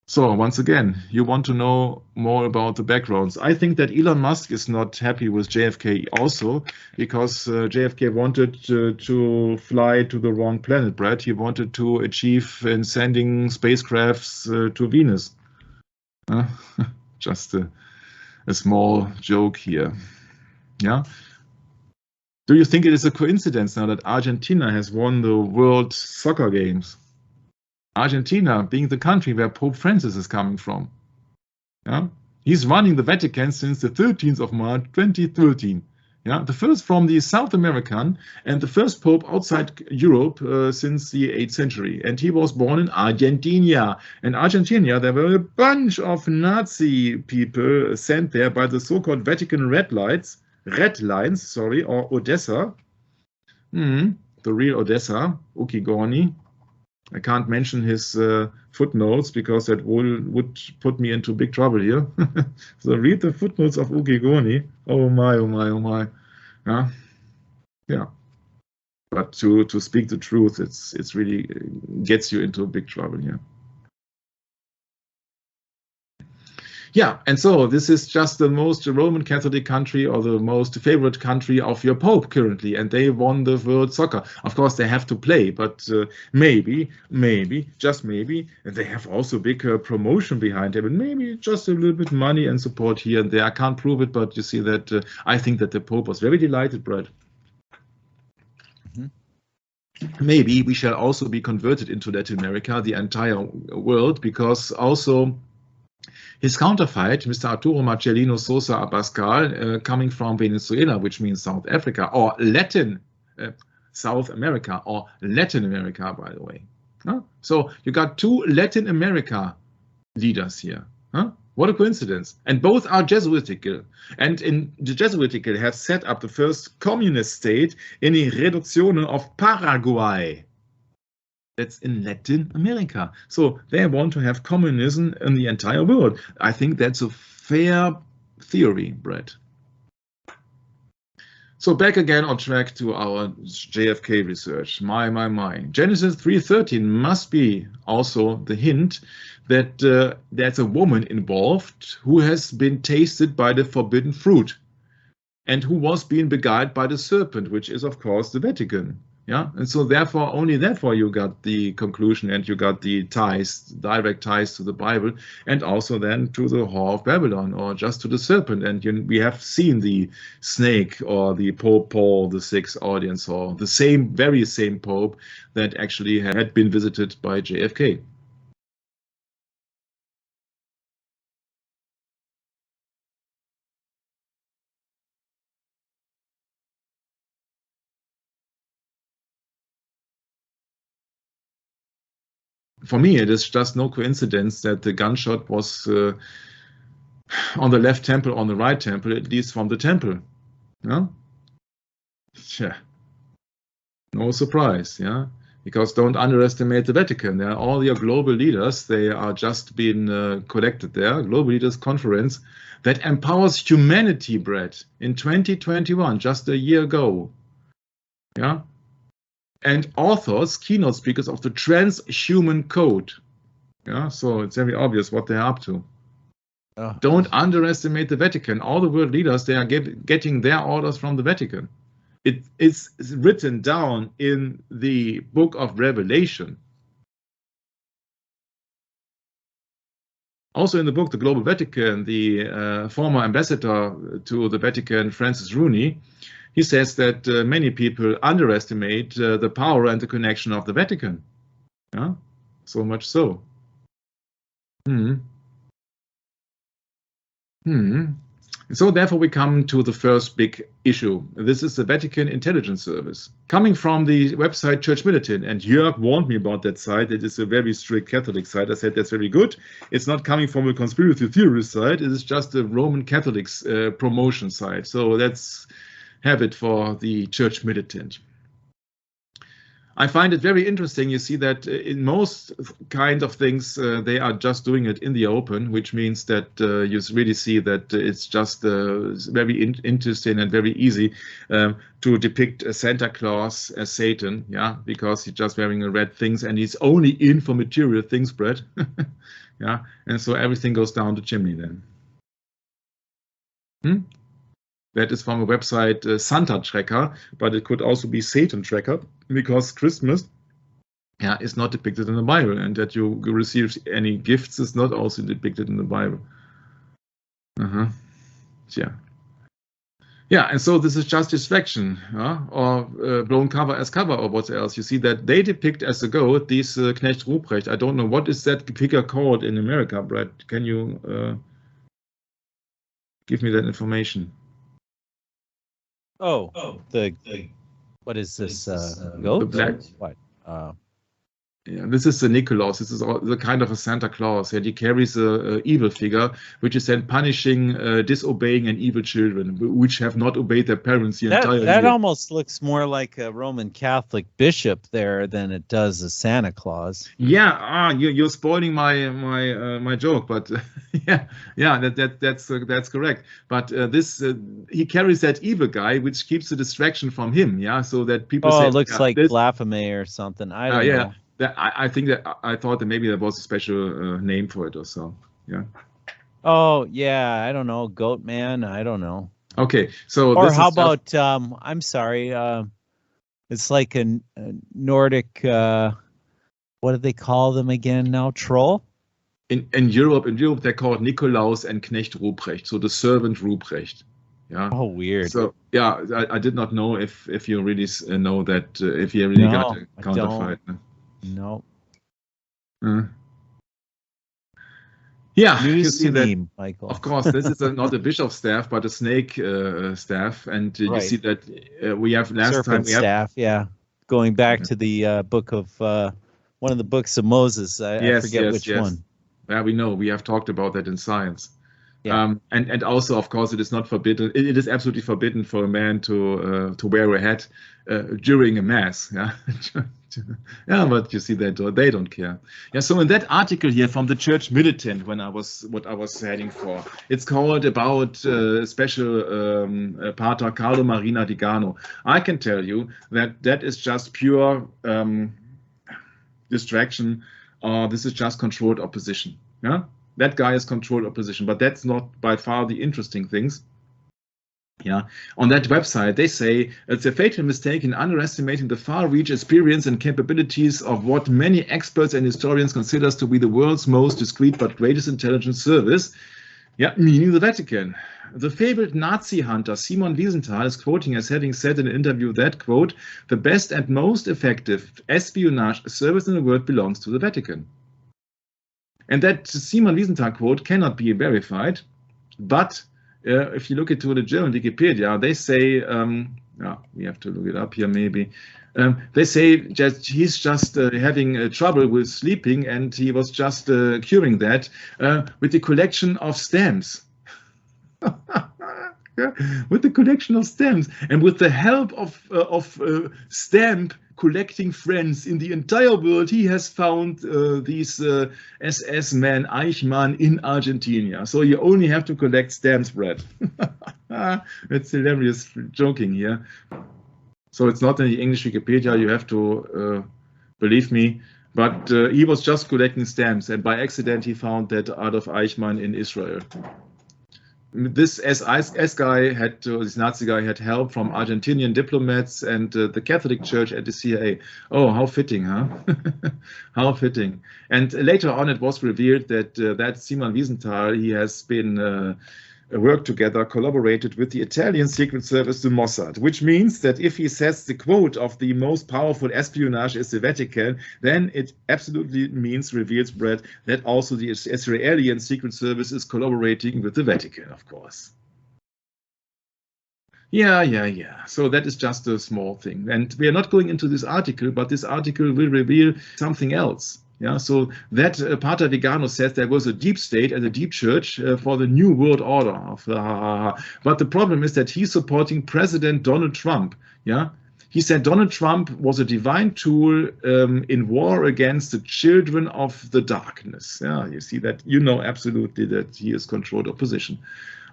So once again, you want to know more about the backgrounds. I think that Elon Musk is not happy with JFK also, because JFK wanted to fly to the wrong planet, Brad. He wanted to achieve in sending spacecrafts to Venus. Just a small joke here. Do you think it is a coincidence now that Argentina has won the World Soccer Games? Argentina being the country where Pope Francis is coming from. He's running the Vatican since the 13th of March 2013. The first from the South American and the first Pope outside Europe since the 8th century. And he was born in Argentina. And Argentina, there were a bunch of Nazi people sent there by the so-called Vatican Red Lines, or Odessa. The real Odessa, Ukigorni. I can't mention his footnotes because that would put me into big trouble here. So read the footnotes of Ukigorni. Oh my, oh my, oh my. But to speak the truth, it's really gets you into big trouble here. And so this is just the most Roman Catholic country, or the most favorite country of your Pope currently, and they won the World Soccer. Of course, they have to play, but maybe, just maybe, and they have also big promotion behind them, and maybe just a little bit money and support here and there. I can't prove it, but you see that I think that the Pope was very delighted, Brad. Maybe we shall also be converted into Latin America, the entire world, because also his counterfeit, Mr. Arturo Marcelino Sosa Abascal, coming from Venezuela, which means South Africa, or South America, or Latin America, by the way. So you got two Latin America leaders here. What a coincidence. And both are Jesuitical. And in the Jesuitical have set up the first communist state in the Reduzione of Paraguay. That's in Latin America. So they want to have communism in the entire world. I think that's a fair theory, Brett. So back again on track to our JFK research. My. Genesis 3:13 must be also the hint that there's a woman involved who has been tasted by the forbidden fruit and who was being beguiled by the serpent, which is, of course, the Vatican. Yeah, and so therefore, only therefore you got the conclusion and you got the ties, direct ties to the Bible, and also then to the Whore of Babylon, or just to the serpent. And we have seen the snake or the Pope Paul VI audience, or the very same Pope that actually had been visited by JFK. For me, it is just no coincidence that the gunshot was on the left temple, on the right temple, at least from the temple. Yeah? Yeah. No surprise, yeah? Because don't underestimate the Vatican. Yeah? All your global leaders, they are just being collected there. Global Leaders Conference that empowers humanity, Brett, in 2021, just a year ago. Yeah? And authors, keynote speakers of the transhuman code. Yeah, so it's very obvious what they're up to. Oh. Don't underestimate the Vatican. All the world leaders, they are getting their orders from the Vatican. It is written down in the book of Revelation. Also in the book, The Global Vatican, the former ambassador to the Vatican, Francis Rooney, he says that many people underestimate the power and the connection of the Vatican. Yeah, so much so. So therefore we come to the first big issue. This is the Vatican Intelligence Service. Coming from the website Church Militant, and Jörg warned me about that site. It is a very strict Catholic site. I said that's very good. It's not coming from a conspiracy theorist site. It is just a Roman Catholics promotion site. So let's have it for the Church Militant. I find it very interesting. You see that in most kind of things, they are just doing it in the open, which means that you really see that it's just very interesting and very easy to depict Santa Claus as Satan, yeah, because he's just wearing red things and he's only in for material things, Brett. Yeah, and so everything goes down the chimney then. That is from a website, Santa Tracker, but it could also be Satan Tracker, because Christmas, yeah, is not depicted in the Bible, and that you receive any gifts is not also depicted in the Bible. Yeah. Yeah, and so this is just distraction, or blown cover as cover, or what else. You see that they depict as a goat these Knecht Ruprecht. I don't know, what is that figure called in America, Brad? Can you give me that information? Oh, what is this? Goat? The black. What? Yeah, this is the Nicholas. This is the kind of a Santa Claus, and he carries a evil figure, which is then punishing disobeying and evil children, which have not obeyed their parents the entire year. That almost looks more like a Roman Catholic bishop there than it does a Santa Claus. Yeah, you're spoiling my joke, but yeah, that's correct. But he carries that evil guy, which keeps the distraction from him. Yeah, so that people say, it looks like Blasphemy or something. I don't know. I think that I thought that maybe there was a special name for it or so. Yeah. Oh yeah, I don't know, Goat Man. I don't know. Okay, so or how about I'm sorry, it's like a Nordic. What do they call them again now? Troll. In Europe, they're called Nikolaus and Knecht Ruprecht, so the servant Ruprecht. Yeah. Oh, weird. So yeah, I did not know if you really know that if you really got a counterfeit. No. Yeah, you see that, Michael. Of course, this is not a bishop's staff, but a snake staff, and you see that we have serpent staff. Yeah, going back to the book of one of the books of Moses. I forget which one. Yeah, we know. We have talked about that in science. Yeah. And also, of course, it is not forbidden. It is absolutely forbidden for a man to wear a hat during a mass. Yeah, yeah. But you see, they don't care. Yeah. So in that article here from the Church Militant, what I was heading for, it's called about special Pater Carlo Marina Di Gano. I can tell you that is just pure distraction. This is just controlled opposition. Yeah. That guy is controlled opposition, but that's not by far the interesting things. Yeah, on that website, they say it's a fatal mistake in underestimating the far-reach experience and capabilities of what many experts and historians consider to be the world's most discreet but greatest intelligence service. Yeah, meaning the Vatican. The fabled Nazi hunter Simon Wiesenthal is quoting as having said in an interview that, quote, the best and most effective espionage service in the world belongs to the Vatican. And that Simon Wiesenthal quote cannot be verified, but if you look into the German Wikipedia, they say, we have to look it up here maybe, they say that he's just having trouble with sleeping, and he was just curing that with the collection of stamps. Yeah, with the collection of stamps, and with the help of stamp collecting friends in the entire world, he has found these SS man Eichmann in Argentina. So you only have to collect stamps, Brad. It's hilarious joking here. So it's not in the English Wikipedia, you have to believe me. But he was just collecting stamps, and by accident he found that Adolf Eichmann in Israel. This SS guy this Nazi guy had help from Argentinian diplomats and the Catholic Church and the CIA. Oh, how fitting, huh? How fitting. And later on, it was revealed that that Simon Wiesenthal, he has been worked together, collaborated with the Italian Secret Service, the Mossad, which means that if he says the quote of the most powerful espionage is the Vatican, then it absolutely reveals, Brad, that also the Israeli Secret Service is collaborating with the Vatican, of course. Yeah. So that is just a small thing. And we are not going into this article, but this article will reveal something else. Yeah, so that Pater Vigano says there was a deep state and a deep church for the new world order. But the problem is that he's supporting President Donald Trump. Yeah, he said Donald Trump was a divine tool in war against the children of the darkness. Yeah, you see that, you know absolutely that he is controlled opposition.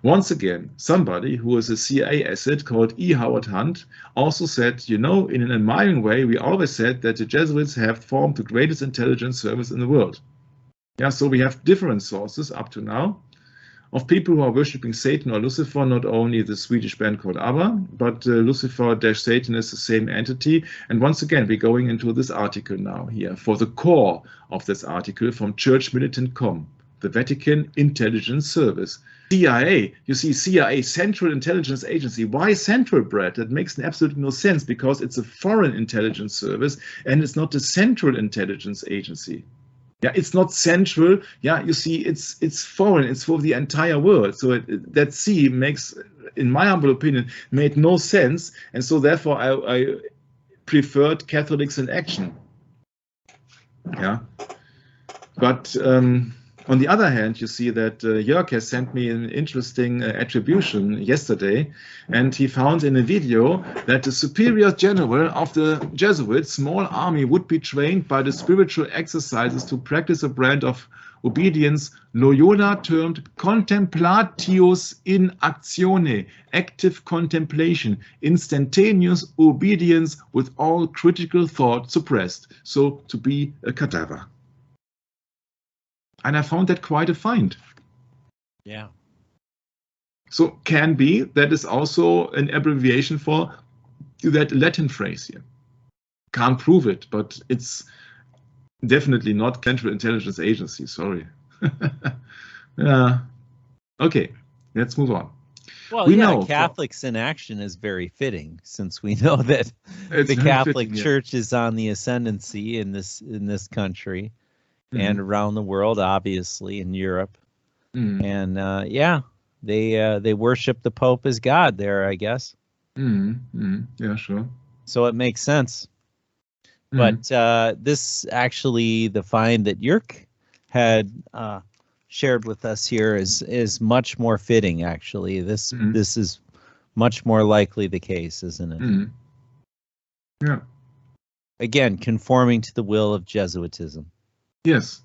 Once again, somebody who is a CIA asset called E. Howard Hunt also said, you know, in an admiring way, we always said that the Jesuits have formed the greatest intelligence service in the world. Yeah, so we have different sources up to now of people who are worshipping Satan or Lucifer, not only the Swedish band called ABBA, but Lucifer-Satan is the same entity. And once again, we're going into this article now here for the core of this article from churchmilitant.com, the Vatican Intelligence Service. CIA, you see, CIA, Central Intelligence Agency. Why Central, Brad? That makes absolutely no sense, because it's a foreign intelligence service and it's not a Central Intelligence Agency. Yeah, it's not central. Yeah, you see, it's foreign. It's for the entire world. So that C makes, in my humble opinion, made no sense. And so therefore I preferred Catholics in action. Yeah, but on the other hand, you see that Jörg has sent me an interesting attribution yesterday, and he found in a video that the superior general of the Jesuits' small army would be trained by the spiritual exercises to practice a brand of obedience Loyola termed contemplatio in actione, active contemplation, instantaneous obedience with all critical thought suppressed, so to be a cadaver. And I found that quite a find. Yeah. So can be that is also an abbreviation for that Latin phrase here. Can't prove it, but it's definitely not Central Intelligence Agency. Sorry. Yeah. Okay, let's move on. Well, we know Catholics in action is very fitting, since we know that the Catholic Church is on the ascendancy in this country. And around the world, obviously, in Europe. And yeah, they worship the Pope as God there, I guess. Yeah, sure. So it makes sense. But this actually, the find that Jörg had shared with us here is much more fitting. Actually, this is much more likely the case, isn't it? Yeah. Again, conforming to the will of Jesuitism. Yes.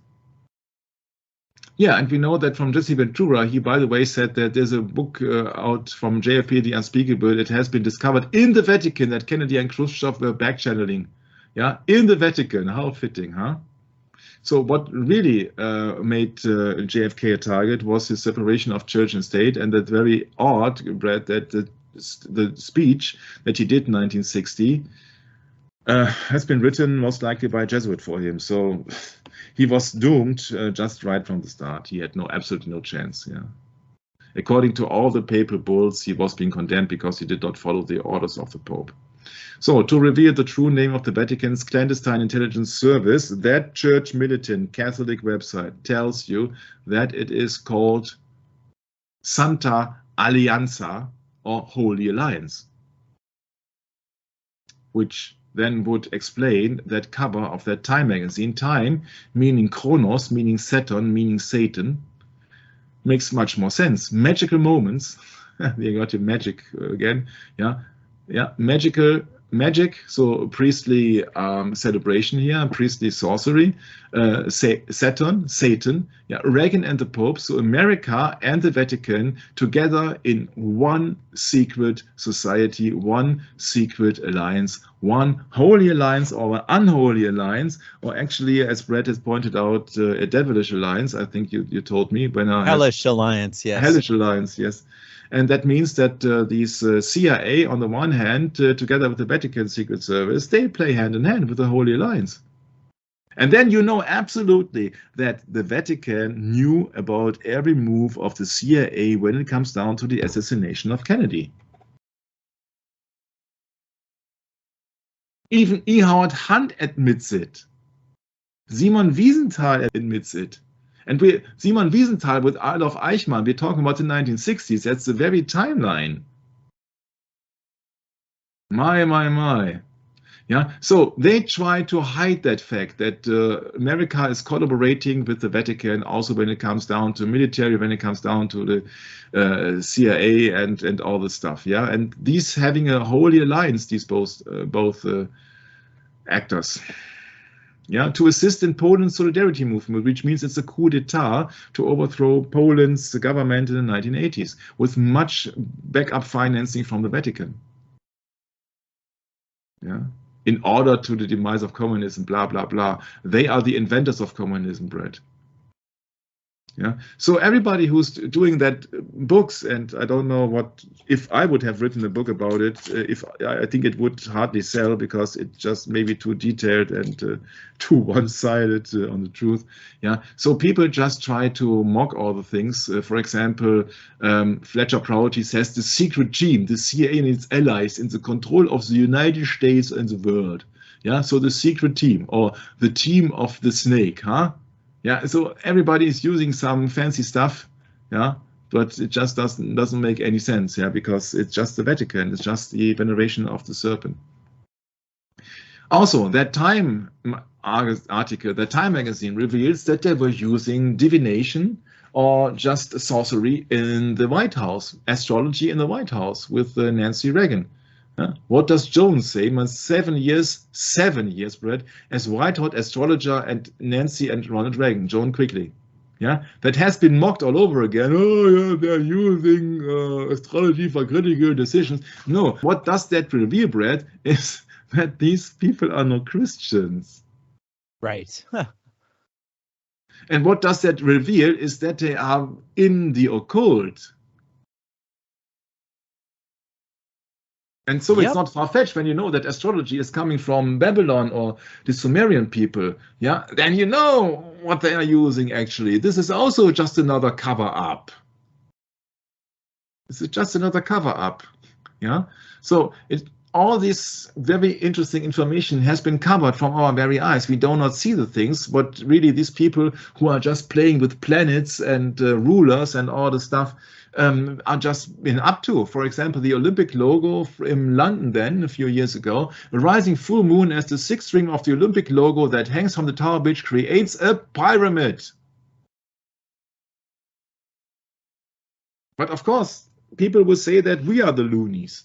Yeah, and we know that from Jesse Ventura. He, by the way, said that there's a book out from JFK, The Unspeakable. It has been discovered in the Vatican that Kennedy and Khrushchev were back-channeling. Yeah, in the Vatican. How fitting, huh? So what really made JFK a target was his separation of church and state, and that very odd, Brad, that the speech that he did in 1960 has been written most likely by a Jesuit for him. So he was doomed just right from the start. He had absolutely no chance. Yeah. According to all the papal bulls, he was being condemned because he did not follow the orders of the Pope. So, to reveal the true name of the Vatican's clandestine intelligence service, that church militant Catholic website tells you that it is called Santa Alianza, or Holy Alliance, which then would explain that cover of that Time magazine. Time, meaning Kronos, meaning Saturn, meaning Satan, makes much more sense. Magical moments, you got your magic again, yeah, magic, so priestly celebration here, priestly sorcery, Saturn, Satan, yeah, Reagan and the Pope, so America and the Vatican together in one secret society, one secret alliance, one holy alliance or unholy alliance, or actually, as Brett has pointed out, a devilish alliance. I think you told me when I hellish alliance, yes. Hellish alliance, yes. And that means that these CIA, on the one hand, together with the Vatican Secret Service, they play hand in hand with the Holy Alliance. And then you know absolutely that the Vatican knew about every move of the CIA when it comes down to the assassination of Kennedy. Even E. Howard Hunt admits it. Simon Wiesenthal admits it. And Simon Wiesenthal with Adolf Eichmann, we're talking about the 1960s. That's the very timeline. My. Yeah, so they try to hide that fact that America is collaborating with the Vatican also when it comes down to military, when it comes down to the CIA and all the stuff. Yeah, and these having a holy alliance, these both actors. Yeah, to assist in Poland's solidarity movement, which means it's a coup d'etat to overthrow Poland's government in the 1980s, with much backup financing from the Vatican. Yeah, in order to the demise of communism, blah, blah, blah. They are the inventors of communism, Brett. Yeah, so everybody who's doing that books, and I don't know what if I would have written a book about it. If I think it would hardly sell because it just maybe too detailed and too one-sided on the truth. Yeah, so people just try to mock all the things. For example, Fletcher Prouty says the secret team, the CIA and its allies, in the control of the United States and the world. Yeah, so the secret team or the team of the snake, huh? Yeah, so everybody is using some fancy stuff, yeah, but it just doesn't make any sense, yeah, because it's just the Vatican, it's just the veneration of the serpent. Also, that Time article, that Time magazine reveals that they were using divination or just sorcery in the White House, astrology in the White House with Nancy Reagan. What does Jones say? 7 years, Brett, as White House astrologer and Nancy and Ronald Reagan, Joan Quigley. Yeah, that has been mocked all over again. Oh, yeah, they're using astrology for critical decisions. No, what does that reveal, Brett, is that these people are not Christians. Right. And what does that reveal is that they are in the occult. And so it's not far-fetched when you know that astrology is coming from Babylon or the Sumerian people. Yeah, then you know what they are using actually. This is also just another cover-up. This is just another cover-up. Yeah, so all this very interesting information has been covered from our very eyes. We do not see the things, but really these people who are just playing with planets and rulers and all the stuff are just been up to. For example, the Olympic logo in London then, a few years ago, a rising full moon as the sixth ring of the Olympic logo that hangs from the Tower Bridge creates a pyramid. But of course, people will say that we are the loonies.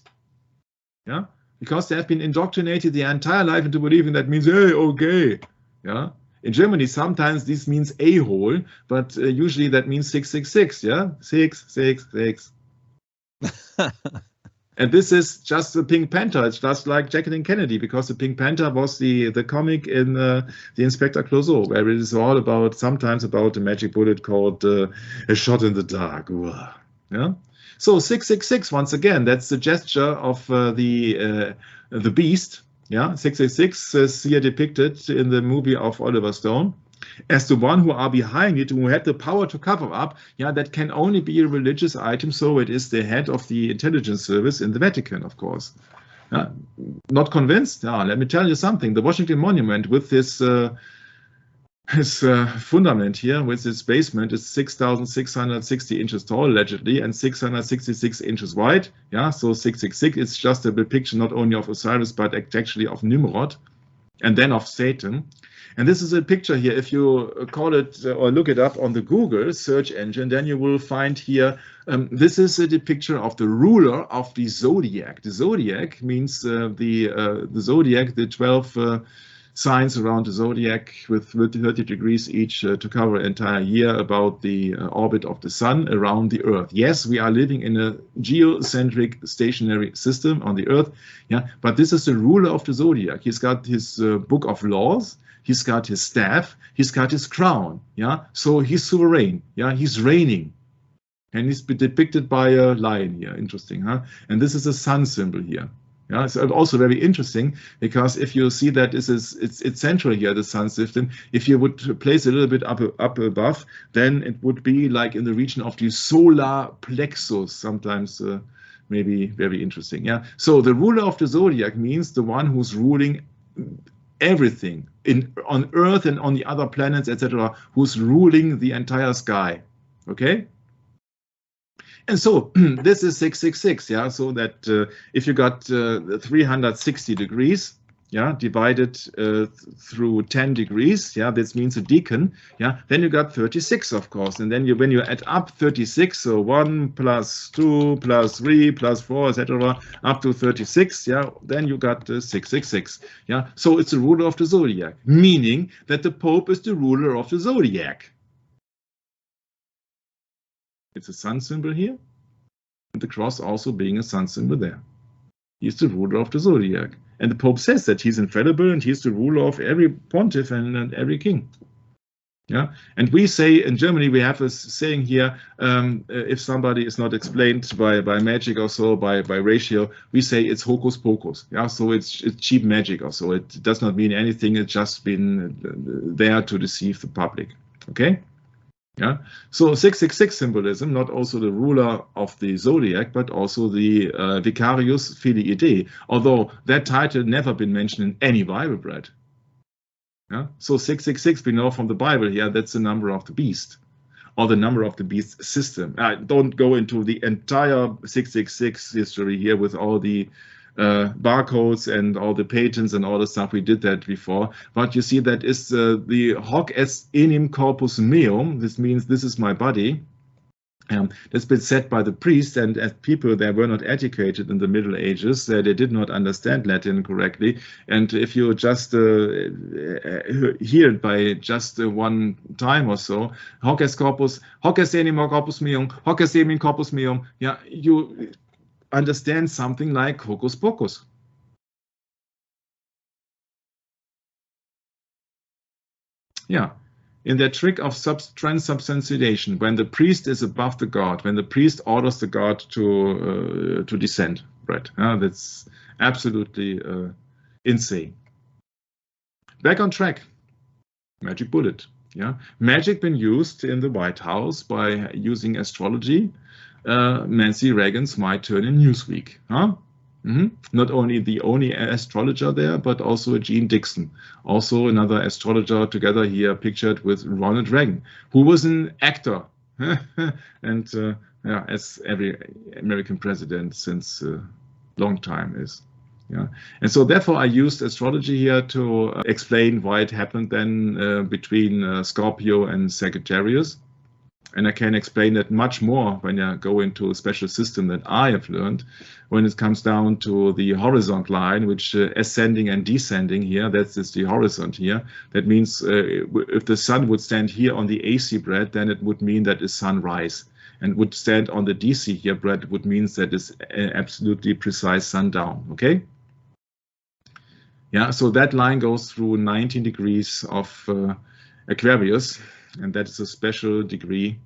Yeah, because they have been indoctrinated their entire life into believing that means, hey, okay. Yeah. In Germany, sometimes this means a-hole, but usually that means 666. Yeah, 666. And this is just the Pink Panther. It's just like Jacqueline Kennedy, because the Pink Panther was the comic in the Inspector Clouseau, where it is all about, sometimes about a magic bullet called A Shot in the Dark. Yeah. So 666, once again, that's the gesture of the beast. Yeah, 666 is here depicted in the movie of Oliver Stone as the one who are behind it, who had the power to cover up. Yeah, that can only be a religious item, so it is the head of the intelligence service in the Vatican, of course. Not convinced? Let me tell you something. The Washington Monument with this fundament here, with its basement, is 6,660 inches tall, allegedly, and 666 inches wide. Yeah, so 666 is just a depiction not only of Osiris, but actually of Nimrod, and then of Satan. And this is a picture here. If you call it or look it up on the Google search engine, then you will find here, this is a depiction of the ruler of the zodiac. The zodiac means the zodiac, the 12 signs around the zodiac with 30 degrees each to cover an entire year about the orbit of the sun around the Earth. Yes, we are living in a geocentric stationary system on the Earth. Yeah, but this is the ruler of the zodiac. He's got his book of laws. He's got his staff, he's got his crown, yeah? So he's sovereign, yeah? He's reigning. And he's depicted by a lion here, interesting, huh? And this is a sun symbol here. Yeah, it's also very interesting, because if you see that it's central here, the sun system, if you would place a little bit up above, then it would be like in the region of the solar plexus, sometimes maybe very interesting, yeah? So the ruler of the zodiac means the one who's ruling everything on Earth and on the other planets, etc., who's ruling the entire sky. Okay? And so this is 666, yeah? So that if you got 360 degrees, yeah, divided through 10 degrees, yeah, this means a decan, yeah, then you got 36, of course. And then when you add up 36, so 1 plus 2 plus 3 plus 4, etc., up to 36, yeah, then you got 666, yeah. So it's the ruler of the zodiac, meaning that the Pope is the ruler of the zodiac. It's a sun symbol here, and the cross also being a sun symbol there. He's the ruler of the zodiac. And the Pope says that he's infallible and he's the ruler of every pontiff and every king. Yeah, and we say in Germany, we have a saying here, if somebody is not explained by magic or so, by ratio, we say it's hocus pocus. Yeah, so it's cheap magic or so. It does not mean anything. It's just been there to deceive the public. Okay. Yeah, so 666 symbolism, not also the ruler of the zodiac, but also the Vicarius Filii Dei, although that title never been mentioned in any Bible, Brad. Yeah, so 666 we know from the Bible here, that's the number of the beast, or the number of the beast system. I don't go into the entire 666 history here with all the barcodes and all the patents and all the stuff. We did that before, but you see that is the hoc est enim corpus meum. This means this is my body. That's been said by the priest, and as people that were not educated in the Middle Ages, they did not understand Latin correctly. And if you just hear it by just one time or so, hoc est enim corpus meum, hoc est enim corpus meum, yeah, you understand something like hocus pocus. Yeah, in that trick of transubstantiation, when the priest is above the god, when the priest orders the god to descend, right? That's absolutely insane. Back on track. Magic bullet. Yeah, magic been used in the White House by using astrology. Nancy Reagan's My Turn in Newsweek. Huh? Not only the only astrologer there, but also Jean Dixon, also another astrologer together here pictured with Ronald Reagan, who was an actor, and yeah, as every American president since a long time is. Yeah, and so therefore I used astrology here to explain why it happened then between Scorpio and Sagittarius. And I can explain that much more when I go into a special system that I have learned. When it comes down to the horizontal line, which ascending and descending here, that's the horizon here. That means if the sun would stand here on the AC bread, then it would mean that it's sunrise. And would stand on the DC here bread would mean that it's absolutely precise sundown, okay? Yeah, so that line goes through 19 degrees of Aquarius, and that is a special degree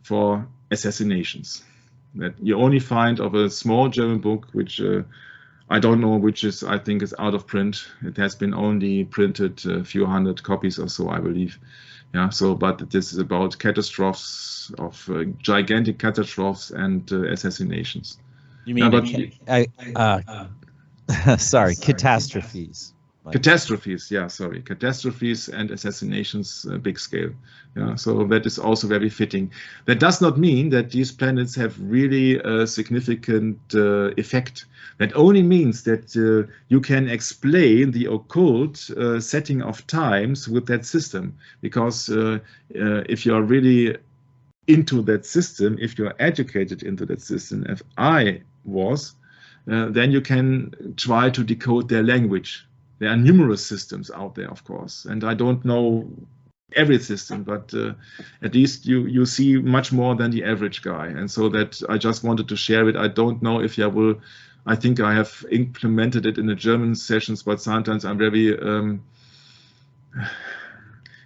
for assassinations that you only find of a small German book, which I don't know, which is, I think, is out of print. It has been only printed a few hundred copies or so, I believe. Yeah, so, but this is about catastrophes of gigantic catastrophes and assassinations. You mean, yeah, sorry, catastrophes. Catastrophes, yeah, sorry, catastrophes and assassinations, big scale. Yeah, so that is also very fitting. That does not mean that these planets have really a significant effect. That only means that you can explain the occult setting of times with that system, because if you are really into that system, if you are educated into that system, if I was, then you can try to decode their language. There are numerous systems out there, of course, and I don't know every system, but at least you see much more than the average guy. And so that I just wanted to share it. I don't know if I will. I think I have implemented it in the German sessions, but sometimes I'm very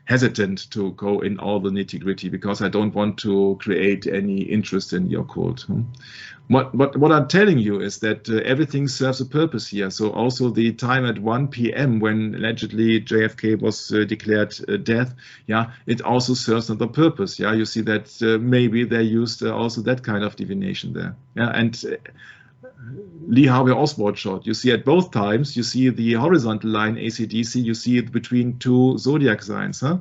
hesitant to go in all the nitty-gritty because I don't want to create any interest in the occult. What I'm telling you is that everything serves a purpose here. So also the time at 1 p.m. when allegedly JFK was declared dead, yeah, it also serves another purpose. Yeah, you see that maybe they used also that kind of divination there. Yeah, and Lee Harvey Oswald shot. You see at both times, you see the horizontal line AC/DC, you see it between two zodiac signs. Huh?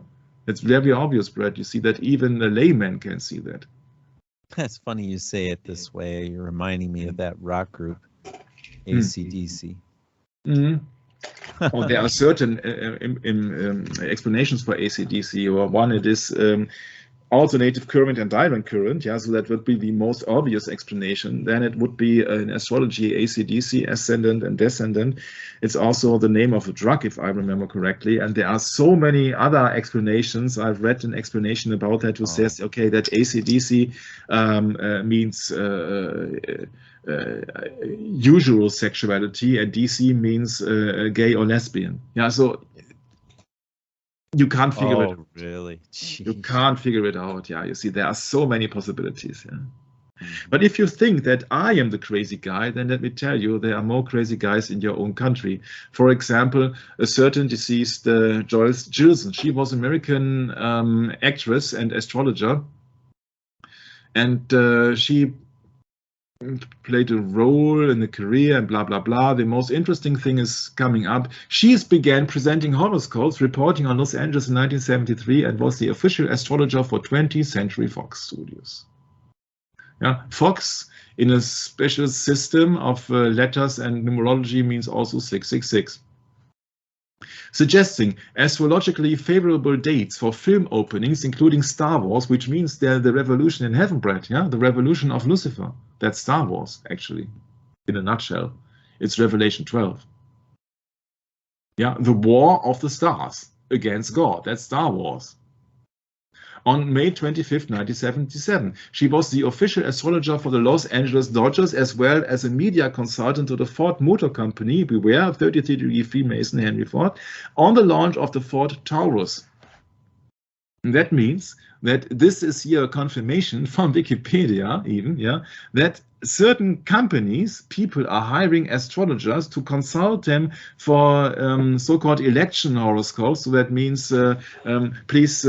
It's very obvious, Brett. You see that even a layman can see that. That's funny you say it this way. You're reminding me of that rock group, AC/DC. Oh, there are certain explanations for AC/DC. Or one, it is alternative current and direct current. Yeah, so that would be the most obvious explanation. Then it would be in astrology AC/DC, ascendant and descendant. It's also the name of a drug, if I remember correctly. And there are so many other explanations. I've read an explanation about that who says, okay, that AC/DC means usual sexuality, and DC means gay or lesbian. Yeah, so you can't figure it out. Really? Jeez. You can't figure it out. Yeah, you see, there are so many possibilities. Yeah. But if you think that I am the crazy guy, then let me tell you, there are more crazy guys in your own country. For example, a certain deceased Joyce Gilson. She was an American actress and astrologer. And she played a role in the career and blah, blah, blah. The most interesting thing is coming up. She began presenting horoscopes, reporting on Los Angeles in 1973, and was the official astrologer for 20th Century Fox Studios. Yeah, Fox, in a special system of letters and numerology, means also 666. Suggesting astrologically favorable dates for film openings, including Star Wars, which means they're the revolution in heaven, Brett, yeah? The revolution of Lucifer. That's Star Wars, actually, in a nutshell. It's Revelation 12. Yeah, the war of the stars against God. That's Star Wars. On May 25th, 1977, she was the official astrologer for the Los Angeles Dodgers, as well as a media consultant to the Ford Motor Company, beware, 33-degree Freemason Henry Ford, on the launch of the Ford Taurus. And that means that this is here a confirmation from Wikipedia even, yeah, that certain companies, people are hiring astrologers to consult them for so-called election horoscopes. So that means, please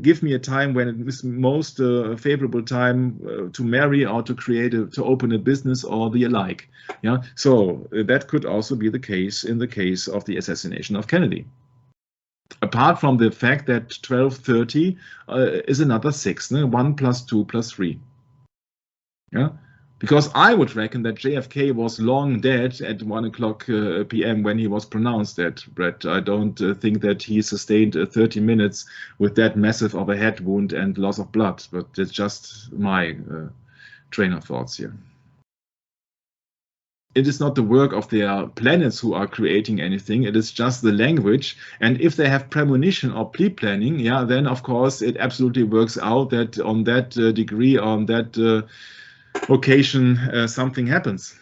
give me a time when it is most favorable time to marry or to create, to open a business or the alike. Yeah, so that could also be the case in the case of the assassination of Kennedy. Apart from the fact that 1230 is another 6, 1 + 2 + 3. Yeah, Because I would reckon that JFK was long dead at 1 o'clock p.m. when he was pronounced dead, Brett. I don't think that he sustained 30 minutes with that massive of a head wound and loss of blood, but it's just my train of thoughts here. It is not the work of their planets who are creating anything. It is just the language. And if they have premonition or pre-planning, yeah, then of course it absolutely works out that on that degree, on that occasion, something happens.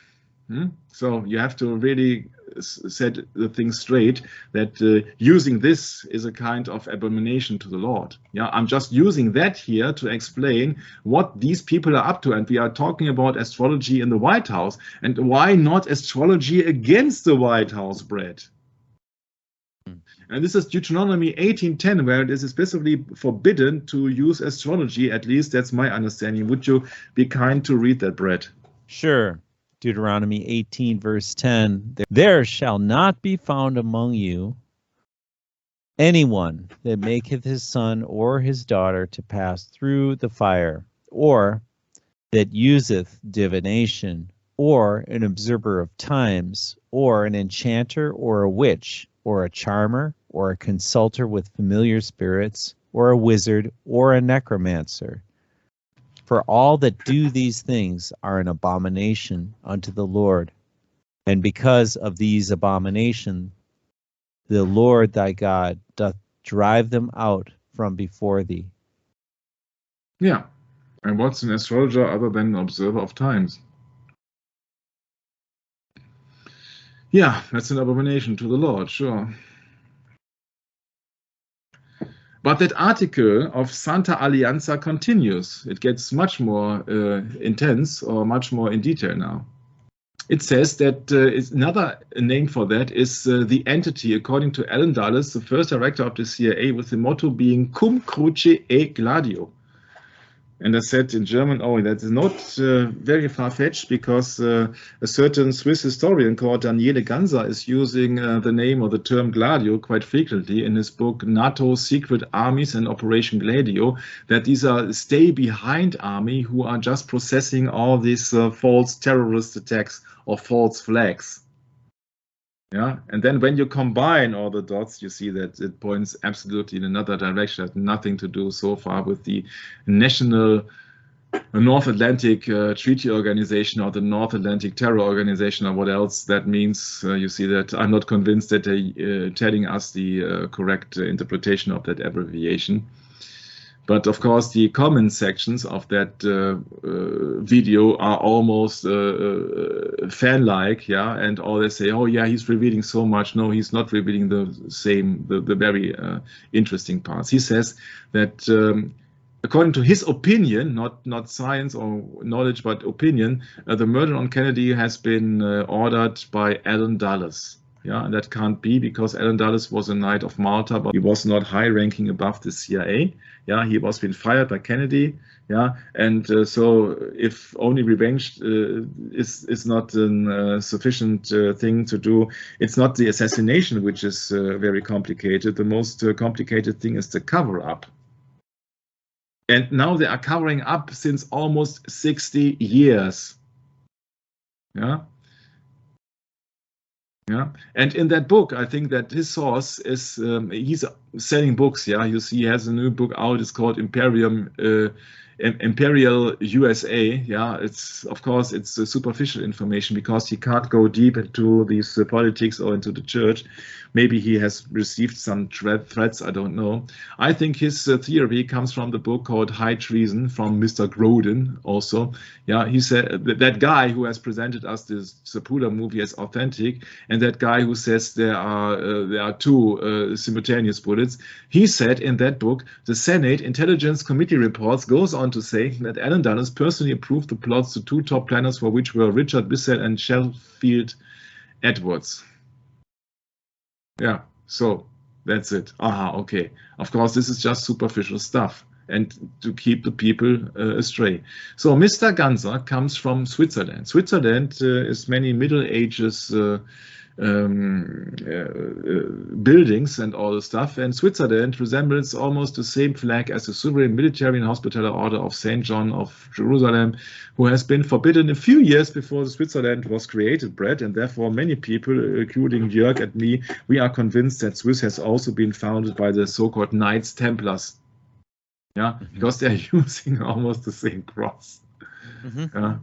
So you have to really set the thing straight that using this is a kind of abomination to the Lord. Yeah, I'm just using that here to explain what these people are up to. And we are talking about astrology in the White House. And why not astrology against the White House, Brett? And this is Deuteronomy 18:10, where it is especially forbidden to use astrology. At least that's my understanding. Would you be kind to read that, Brett? Sure. Deuteronomy 18, verse 10. There shall not be found among you anyone that maketh his son or his daughter to pass through the fire, or that useth divination, or an observer of times, or an enchanter, or a witch, or a charmer, or a consulter with familiar spirits, or a wizard, or a necromancer. For all that do these things are an abomination unto the Lord. And because of these abominations, the Lord thy God doth drive them out from before thee. Yeah. And what's an astrologer other than an observer of times? Yeah, that's an abomination to the Lord, sure. But that article of Santa Alianza continues. It gets much more intense, or much more in detail now. It says that another name for that is the entity, according to Alan Dulles, the first director of the CIA, with the motto being Cum Cruce e Gladio. And I said in German, oh, that is not very far-fetched, because a certain Swiss historian called Daniele Ganser is using the name or the term Gladio quite frequently in his book NATO Secret Armies and Operation Gladio, that these are stay-behind army who are just processing all these false terrorist attacks or false flags. Yeah, and then when you combine all the dots, you see that it points absolutely in another direction. It has nothing to do so far with the National North Atlantic Treaty Organization or the North Atlantic Terror Organization or what else that means. You see that I'm not convinced that they're telling us the correct interpretation of that abbreviation. But of course, the comment sections of that video are almost fan-like, yeah. And all they say, oh yeah, he's revealing so much. No, he's not revealing the very interesting parts. He says that according to his opinion, not science or knowledge, but opinion, the murder on Kennedy has been ordered by Alan Dulles. Yeah, and that can't be, because Alan Dulles was a Knight of Malta, but he was not high-ranking above the CIA. Yeah, he was being fired by Kennedy. Yeah, and so if only revenge is not a sufficient thing to do, it's not the assassination which is very complicated. The most complicated thing is the cover-up. And now they are covering up since almost 60 years. Yeah. Yeah, and in that book, I think that his source is he's selling books. Yeah, you see, he has a new book out. It's called Imperial USA. Yeah, it's of course it's superficial information, because he can't go deep into these politics or into the church. Maybe he has received some threats, I don't know. I think his theory comes from the book called High Treason from Mr. Grodin also. Yeah, he said that guy who has presented us this Zapruder movie as authentic, and that guy who says there are two simultaneous bullets, he said in that book, the Senate Intelligence Committee reports goes on to say that Alan Dulles personally approved the plots to two top planners, for which were Richard Bissell and Sheffield Edwards. Yeah, so that's it. Aha, okay. Of course, this is just superficial stuff, and to keep the people astray. So Mr. Ganser comes from Switzerland. Switzerland is many Middle Ages buildings and all the stuff. And Switzerland resembles almost the same flag as the sovereign military and hospitaller order of Saint John of Jerusalem, who has been forbidden a few years before Switzerland was created, Brett. And therefore, many people, including Jörg and me, we are convinced that Swiss has also been founded by the so-called Knights Templars. Yeah, because they're using almost the same cross. Yeah.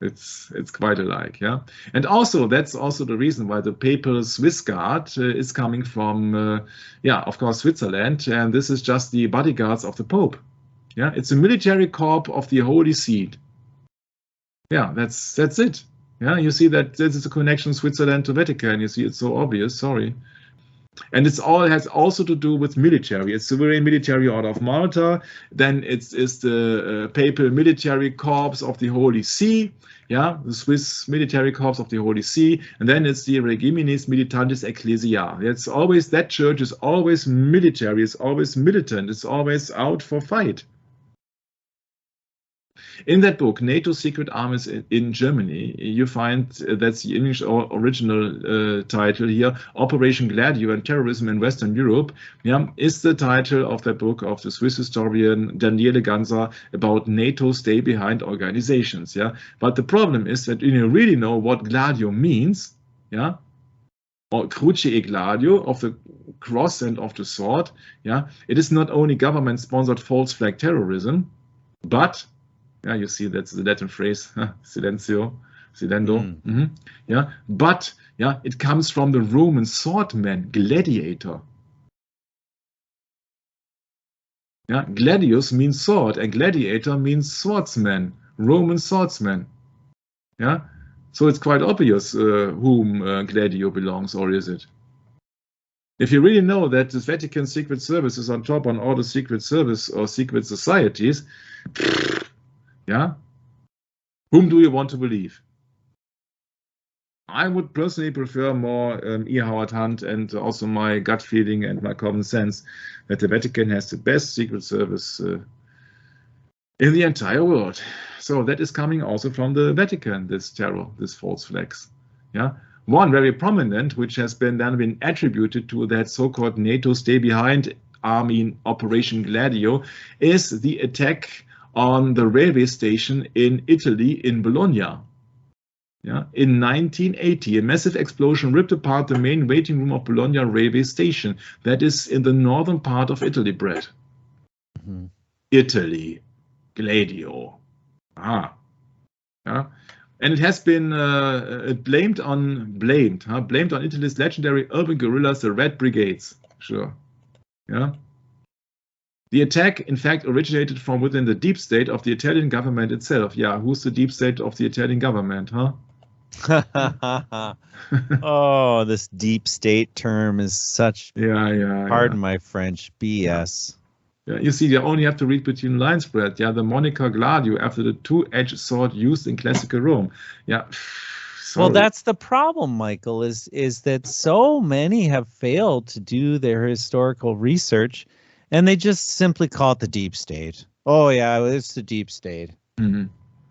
It's quite alike, yeah. And also, that's also the reason why the papal Swiss Guard is coming from, yeah, of course, Switzerland. And this is just the bodyguards of the Pope. Yeah, it's a military corps of the Holy See. Yeah, that's it. Yeah, you see that this is a connection Switzerland to Vatican. You see, it's so obvious. Sorry. And it's all has also to do with military. It's sovereign military order of Malta. Then it's the papal military corps of the Holy See. Yeah, the Swiss military corps of the Holy See. And then it's the Regiminis Militantis Ecclesiae. It's always, that church is always military. It's always militant. It's always out for fight. In that book, NATO Secret Armies in Germany, you find that's the English original title here, Operation Gladio and Terrorism in Western Europe, yeah, is the title of that book of the Swiss historian Daniele Ganser about NATO stay-behind organizations. Yeah, but the problem is that you really know what Gladio means, yeah, or Cruce e Gladio, of the cross and of the sword. Yeah, it is not only government-sponsored false flag terrorism, but yeah, you see that's the Latin phrase, silentio, silendo. Yeah, but yeah, it comes from the Roman swordman, gladiator. Yeah, gladius means sword, and gladiator means swordsman, Roman swordsman. Yeah, so it's quite obvious whom Gladio belongs, or is it? If you really know that the Vatican Secret Service is on top on all the secret service or secret societies, yeah, whom do you want to believe? I would personally prefer more E. Howard Hunt, and also my gut feeling and my common sense that the Vatican has the best secret service in the entire world. So that is coming also from the Vatican, this terror, this false flags. Yeah, one very prominent, which has been then been attributed to that so-called NATO stay-behind army Operation Gladio, is the attack on the railway station in Italy, in Bologna. Yeah, in 1980, a massive explosion ripped apart the main waiting room of Bologna railway station. That is in the northern part of Italy, Brett. Italy, Gladio. Yeah. And it has been blamed on Italy's legendary urban guerrillas, the Red Brigades. Sure. Yeah. The attack, in fact, originated from within the deep state of the Italian government itself. Yeah, who's the deep state of the Italian government, huh? Oh, this deep state term is such, pardon my French, BS. Yeah, you see, you only have to read between lines, Brett. Yeah, the moniker Gladio after the two-edged sword used in classical Rome. Yeah. Well, that's the problem, Michael, is that so many have failed to do their historical research. And they just simply call it the deep state. Oh, yeah, it's the deep state.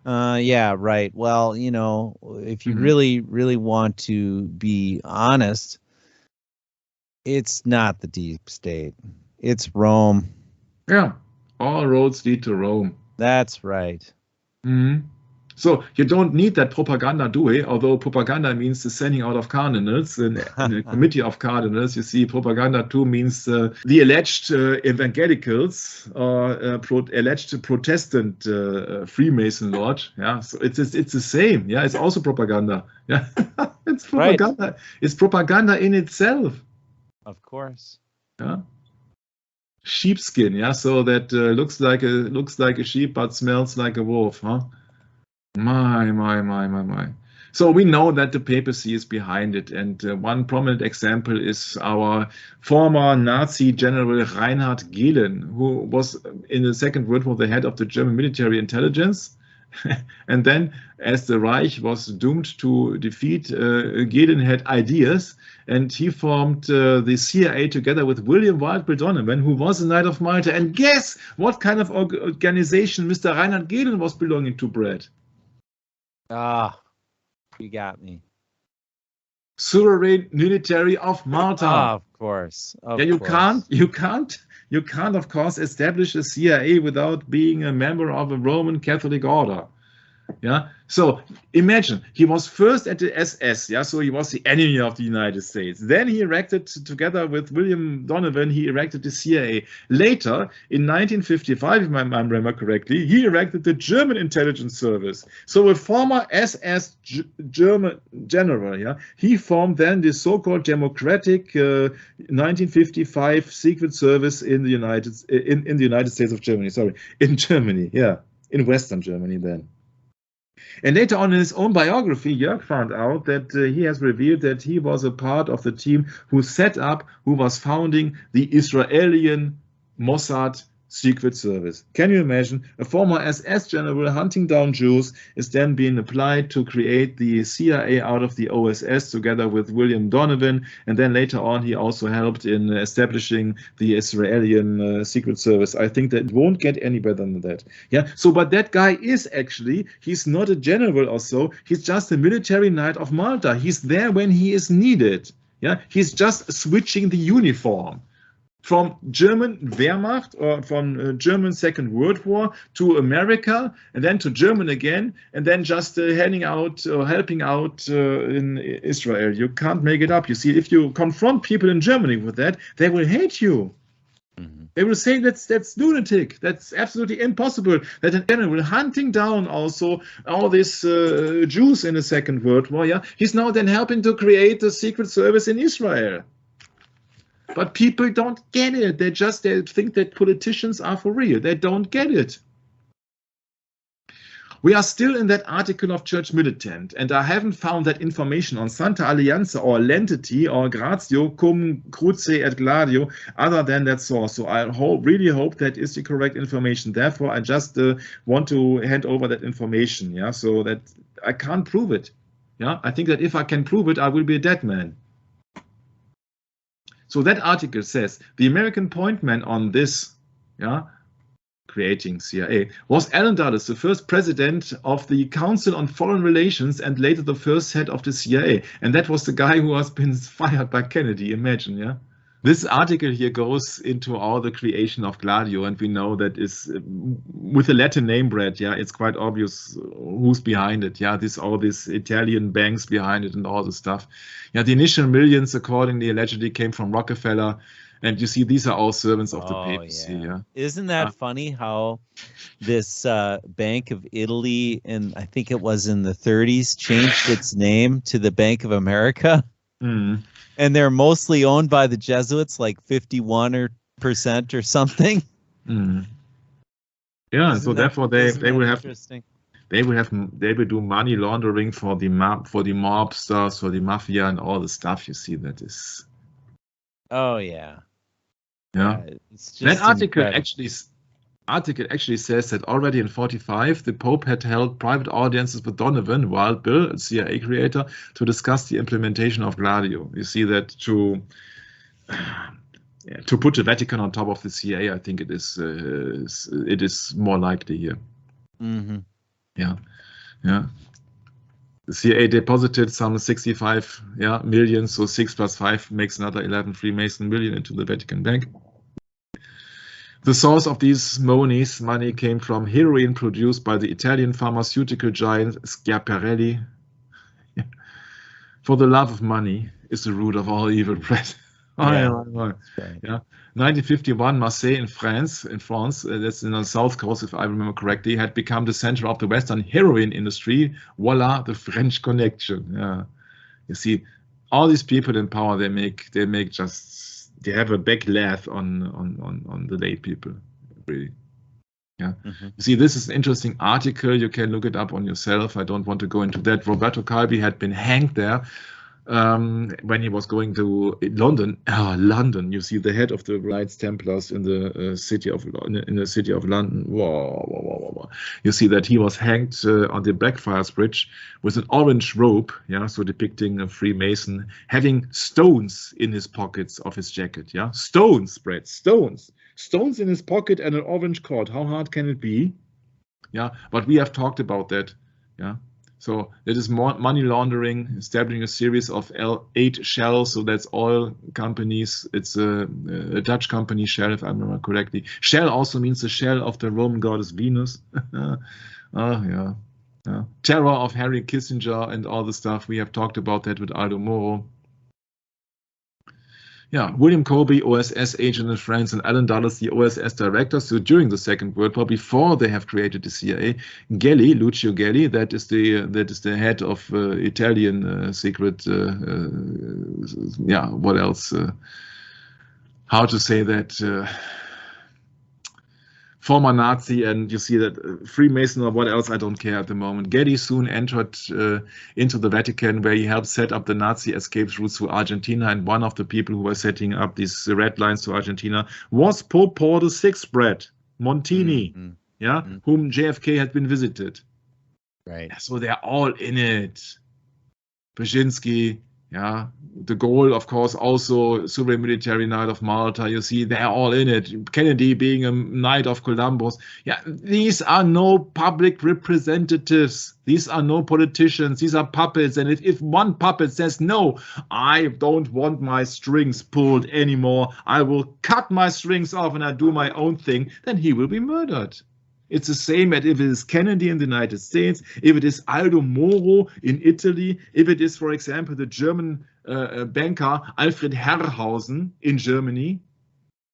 Yeah, right. Well, you know, if you really, really want to be honest, it's not the deep state. It's Rome. Yeah, all roads lead to Rome. That's right. So you don't need that propaganda due, although propaganda means the sending out of cardinals and a committee of cardinals. You see, propaganda too means the alleged evangelicals or alleged Protestant Freemason lodge. Yeah, so it's the same. Yeah, it's also propaganda. Yeah, it's propaganda. Right. It's propaganda in itself. Of course. Yeah. Sheepskin. Yeah, so that looks like a sheep but smells like a wolf. Huh? My. So we know that the papacy is behind it, and one prominent example is our former Nazi general Reinhard Gehlen, who was in the Second World War the head of the German military intelligence. And then, as the Reich was doomed to defeat, Gehlen had ideas, and he formed the CIA together with William Wildbill Donovan, who was a Knight of Malta. And guess what kind of organization Mr. Reinhard Gehlen was belonging to, Brett? Ah, you got me. sovereign military of Malta. Of course. Yeah, you can't, of course, establish a CIA without being a member of a Roman Catholic order. Yeah, so imagine he was first at the SS, yeah, so he was the enemy of the United States. Then he erected, together with William Donovan, he erected the CIA. Later, in 1955, if I remember correctly, he erected the German intelligence service. So a former SS German general, yeah, he formed then the so-called democratic 1955 Secret Service in the United States of Germany. Sorry, in Germany, yeah, in Western Germany then. And later on in his own biography, Jörg found out that he has revealed that he was a part of the team who was founding the Israeli Mossad Secret Service. Can you imagine? A former SS general hunting down Jews is then being applied to create the CIA out of the OSS together with William Donovan, and then later on he also helped in establishing the Israeli Secret Service. I think that it won't get any better than that. Yeah. So, but that guy is actually, he's not a general or so. He's just a military knight of Malta. He's there when he is needed. Yeah. He's just switching the uniform from German Wehrmacht or from German Second World War to America, and then to German again, and then just helping out in Israel. You can't make it up. You see, if you confront people in Germany with that, they will hate you. Mm-hmm. They will say that's lunatic. That's absolutely impossible. That an general hunting down also all these Jews in the Second World War. Yeah, he's now then helping to create a secret service in Israel. But people don't get it. They think that politicians are for real. They don't get it. We are still in that article of Church Militant, and I haven't found that information on Santa Alianza or Lentity or Gratio cum cruce et gladio other than that source. So I really hope that is the correct information. Therefore, I just want to hand over that information. Yeah, so that I can't prove it. Yeah, I think that if I can prove it, I will be a dead man. So that article says the American point man on this, yeah, creating CIA, was Alan Dulles, the first president of the Council on Foreign Relations and later the first head of the CIA. And that was the guy who has been fired by Kennedy, imagine, yeah? This article here goes into all the creation of Gladio, and we know that is with the Latin name Brad, yeah, it's quite obvious who's behind it. Yeah, all these Italian banks behind it and all the stuff. Yeah, the initial millions accordingly allegedly came from Rockefeller, and you see these are all servants of the papacy. Yeah. Isn't that funny how this Bank of Italy, and I think it was in the 30s, changed its name to the Bank of America? Mm. And they're mostly owned by the Jesuits, like 51% or something. Mm. Yeah, so therefore they will do money laundering for the mobsters, for the mafia, and all the stuff. You see, that is. Oh yeah. Yeah. It's just that article actually says that already in 1945, the Pope had held private audiences with Donovan, Wild Bill, a CIA creator, to discuss the implementation of Gladio. You see that to put the Vatican on top of the CIA, I think it is more likely here. Mm-hmm. Yeah, yeah. The CIA deposited some 65 million, so 6 + 5 makes another 11 Freemason million into the Vatican Bank. The source of these money came from heroin produced by the Italian pharmaceutical giant Schiaparelli. For the love of money is the root of all evil, Brad. Yeah. 1951, Marseille in France, that's in the south coast, if I remember correctly, had become the center of the Western heroin industry. Voila, the French connection. Yeah, you see, all these people in power, they have a back laugh on the lay people, really. Yeah. Mm-hmm. You see, this is an interesting article. You can look it up on yourself. I don't want to go into that. Roberto Calvi had been hanged there when he was going to London. London. You see, the head of the Knights Templars in the city of London. Whoa. You see that he was hanged on the Blackfriars Bridge with an orange robe. Yeah, so depicting a Freemason having stones in his pockets of his jacket. Yeah, stones, Brett, stones in his pocket and an orange cord. How hard can it be? Yeah, but we have talked about that. Yeah. So that is more money laundering, establishing a series of 8 shells. So that's oil companies. It's a Dutch company, Shell, if I remember correctly. Shell also means the shell of the Roman goddess Venus. Yeah. Terror of Harry Kissinger and all the stuff. We have talked about that with Aldo Moro. Yeah, William Colby, OSS agent in France, and Alan Dulles, the OSS director. So during the Second World War, before they have created the CIA, Gelli, Lucio Gelli, that is the head of Italian secret. Yeah, what else? How to say that? Former Nazi, and you see that Freemason or what else, I don't care at the moment. Gelli soon entered into the Vatican, where he helped set up the Nazi escape routes to Argentina, and one of the people who were setting up these red lines to Argentina was Pope Paul VI, Brett Montini, whom JFK had been visited. Right. So they're all in it. Brzezinski, yeah, de Gaulle, of course, also Supreme Military Knight of Malta. You see, they're all in it. Kennedy being a Knight of Columbus. Yeah, these are no public representatives. These are no politicians. These are puppets. And if one puppet says, no, I don't want my strings pulled anymore, I will cut my strings off and I do my own thing, then he will be murdered. It's the same as if it is Kennedy in the United States, if it is Aldo Moro in Italy, if it is, for example, the German banker Alfred Herrhausen in Germany,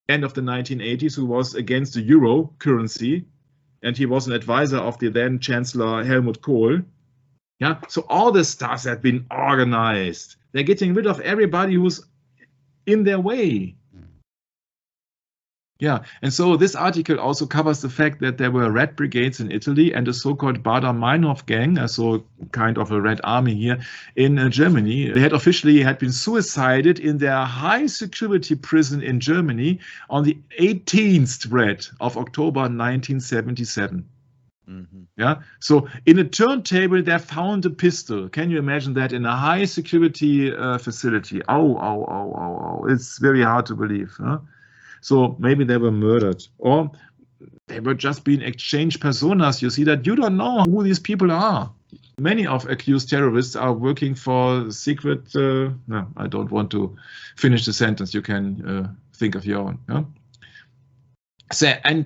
end of the 1980s, who was against the euro currency, and he was an advisor of the then Chancellor Helmut Kohl. Yeah, so all the stars have been organized. They're getting rid of everybody who's in their way. Yeah, and so this article also covers the fact that there were red brigades in Italy and a so-called Baader-Meinhof gang, so kind of a red army here in Germany. They had been suicided in their high security prison in Germany on the 18th of October 1977. Yeah, so in a turntable they found a pistol. Can you imagine that in a high security facility? Oh, it's very hard to believe. Huh? So maybe they were murdered, or they were just being exchanged personas. You see that you don't know who these people are. Many of accused terrorists are working for secret. No, I don't want to finish the sentence. You can think of your own. Yeah? So, and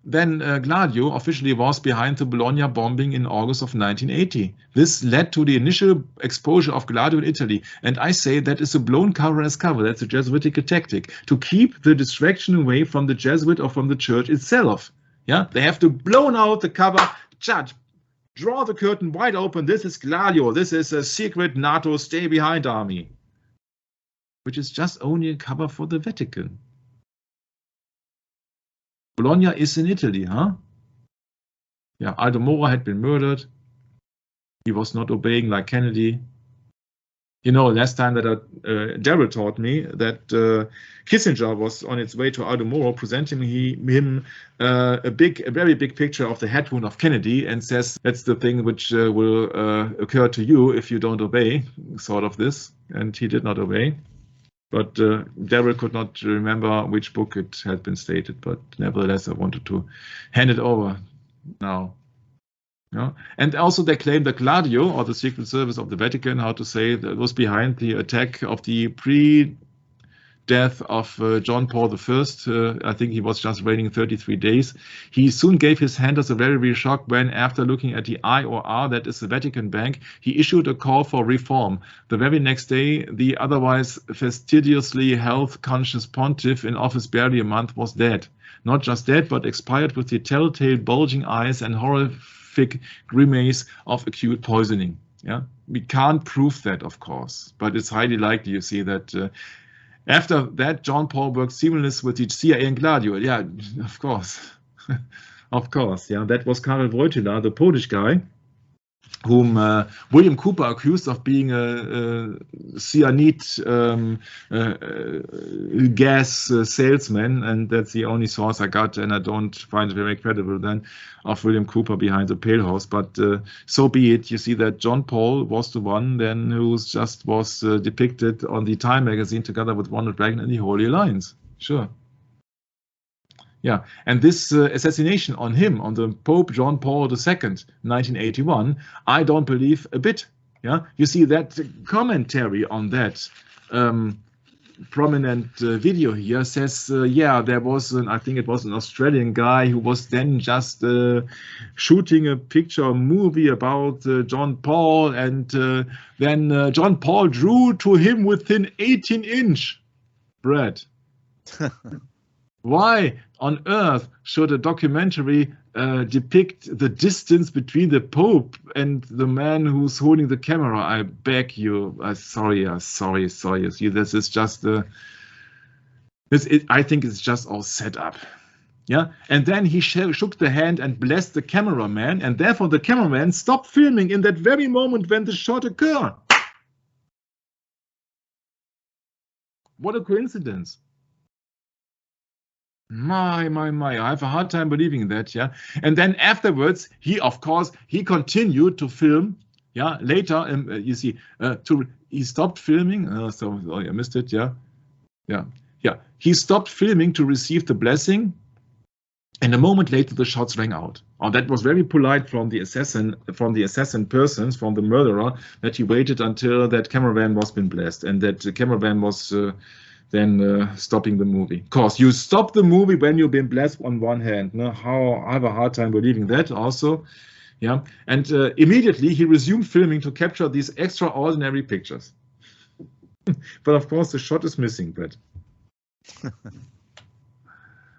then Gladio officially was behind the Bologna bombing in August of 1980. This led to the initial exposure of Gladio in Italy. And I say that is a blown cover as cover. That's a Jesuitical tactic to keep the distraction away from the Jesuit or from the church itself. Yeah, they have to blow out the cover, draw the curtain wide open. This is Gladio. This is a secret NATO stay behind army, which is just only a cover for the Vatican. Bologna is in Italy, huh? Yeah, Aldo Moro had been murdered. He was not obeying like Kennedy. You know, last time that Daryl taught me that Kissinger was on its way to Aldo Moro, presenting him a very big picture of the head wound of Kennedy, and says that's the thing which will occur to you if you don't obey, sort of this. And he did not obey. But Daryl could not remember which book it had been stated, but nevertheless, I wanted to hand it over now. Yeah. And also they claim that Gladio, or the Secret Service of the Vatican, how to say, that was behind the attack of the pre-death of John Paul I. I think he was just reigning 33 days. He soon gave his handlers a very shock when, after looking at the IOR, that is the Vatican Bank, he issued a call for reform. The very next day, the otherwise fastidiously health-conscious pontiff in office barely a month was dead. Not just dead, but expired with the telltale bulging eyes and horrific grimace of acute poisoning. Yeah, we can't prove that, of course, but it's highly likely, you see, that after that, John Paul worked seamless with the CIA and Gladio. Yeah, of course. Of course, yeah. That was Karel Wojtyla, the Polish guy, whom William Cooper accused of being a cyanide gas salesman, and that's the only source I got, and I don't find it very credible then, of William Cooper behind the Pale House. But so be it. You see that John Paul was the one then who just was depicted on the Time magazine together with Ronald Reagan and the Holy Alliance. Sure. Yeah, and this assassination on him, on the Pope John Paul II, 1981, I don't believe a bit. Yeah, you see that commentary on that prominent video here says, yeah, there was I think it was an Australian guy who was then just shooting a picture movie about John Paul, and then John Paul drew to him within 18-inch. Brad. Why on earth should a documentary depict the distance between the Pope and the man who's holding the camera? I beg you. Sorry. You see, this is just I think it's just all set up. Yeah, and then he shook the hand and blessed the cameraman, and therefore the cameraman stopped filming in that very moment when the shot occurred. What a coincidence. My, I have a hard time believing that, yeah. And then afterwards, he continued to film, yeah. Later, you see, he stopped filming. Sorry, I missed it, yeah. He stopped filming to receive the blessing, and a moment later, the shots rang out. Oh, that was very polite from the murderer, that he waited until that cameraman was been blessed, and that the cameraman was then stopping the movie. Of course, you stop the movie when you've been blessed on one hand. No, I have a hard time believing that also. Yeah, and immediately he resumed filming to capture these extraordinary pictures. But of course, the shot is missing, Brett.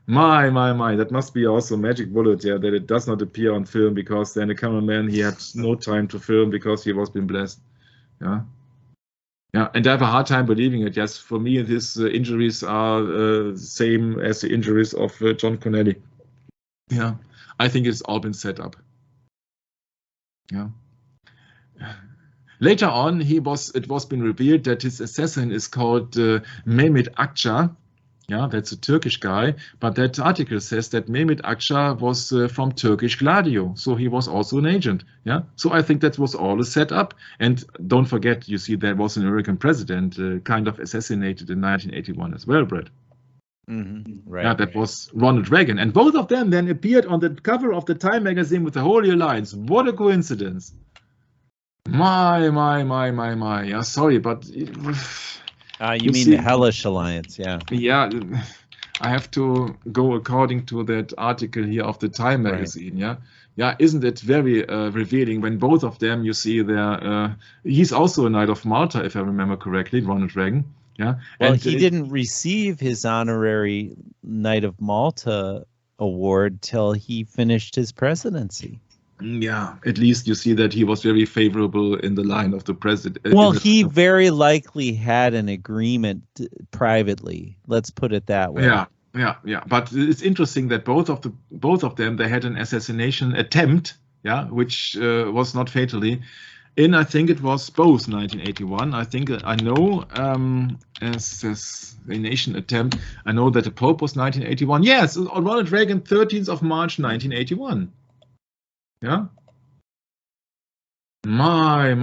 My, that must be also a magic bullet, yeah, that it does not appear on film, because then the cameraman, he had no time to film because he was been blessed. Yeah. Yeah, and I have a hard time believing it. Yes, for me, these injuries are same as the injuries of John Connelly. Yeah, I think it's all been set up. Yeah. Later on, it was been revealed that his assassin is called Mehmet Akça. Yeah, that's a Turkish guy, but that article says that Mehmet Akça was from Turkish Gladio, so he was also an agent. Yeah, so I think that was all a setup. And don't forget, you see, there was an American president kind of assassinated in 1981 as well, Brett. Mm-hmm. Right. Yeah, that was Ronald Reagan, and both of them then appeared on the cover of the Time magazine with the Holy Alliance. What a coincidence! My. Yeah, sorry, but. You mean the Hellish Alliance, yeah. Yeah, I have to go according to that article here of the Time magazine, right. Yeah, isn't it very revealing when both of them, you see, he's also a Knight of Malta, if I remember correctly, Ronald Reagan. Yeah. Well, and he didn't receive his honorary Knight of Malta award till he finished his presidency. Yeah, at least you see that he was very favorable in the line of the president. Well, he very likely had an agreement privately. Let's put it that way. Yeah. But it's interesting that both of them, they had an assassination attempt, yeah, which was not fatally. I think it was both 1981. I think I know assassination attempt. I know that the Pope was 1981. Yes, Ronald Reagan, 13th of March, 1981. Yeah. My.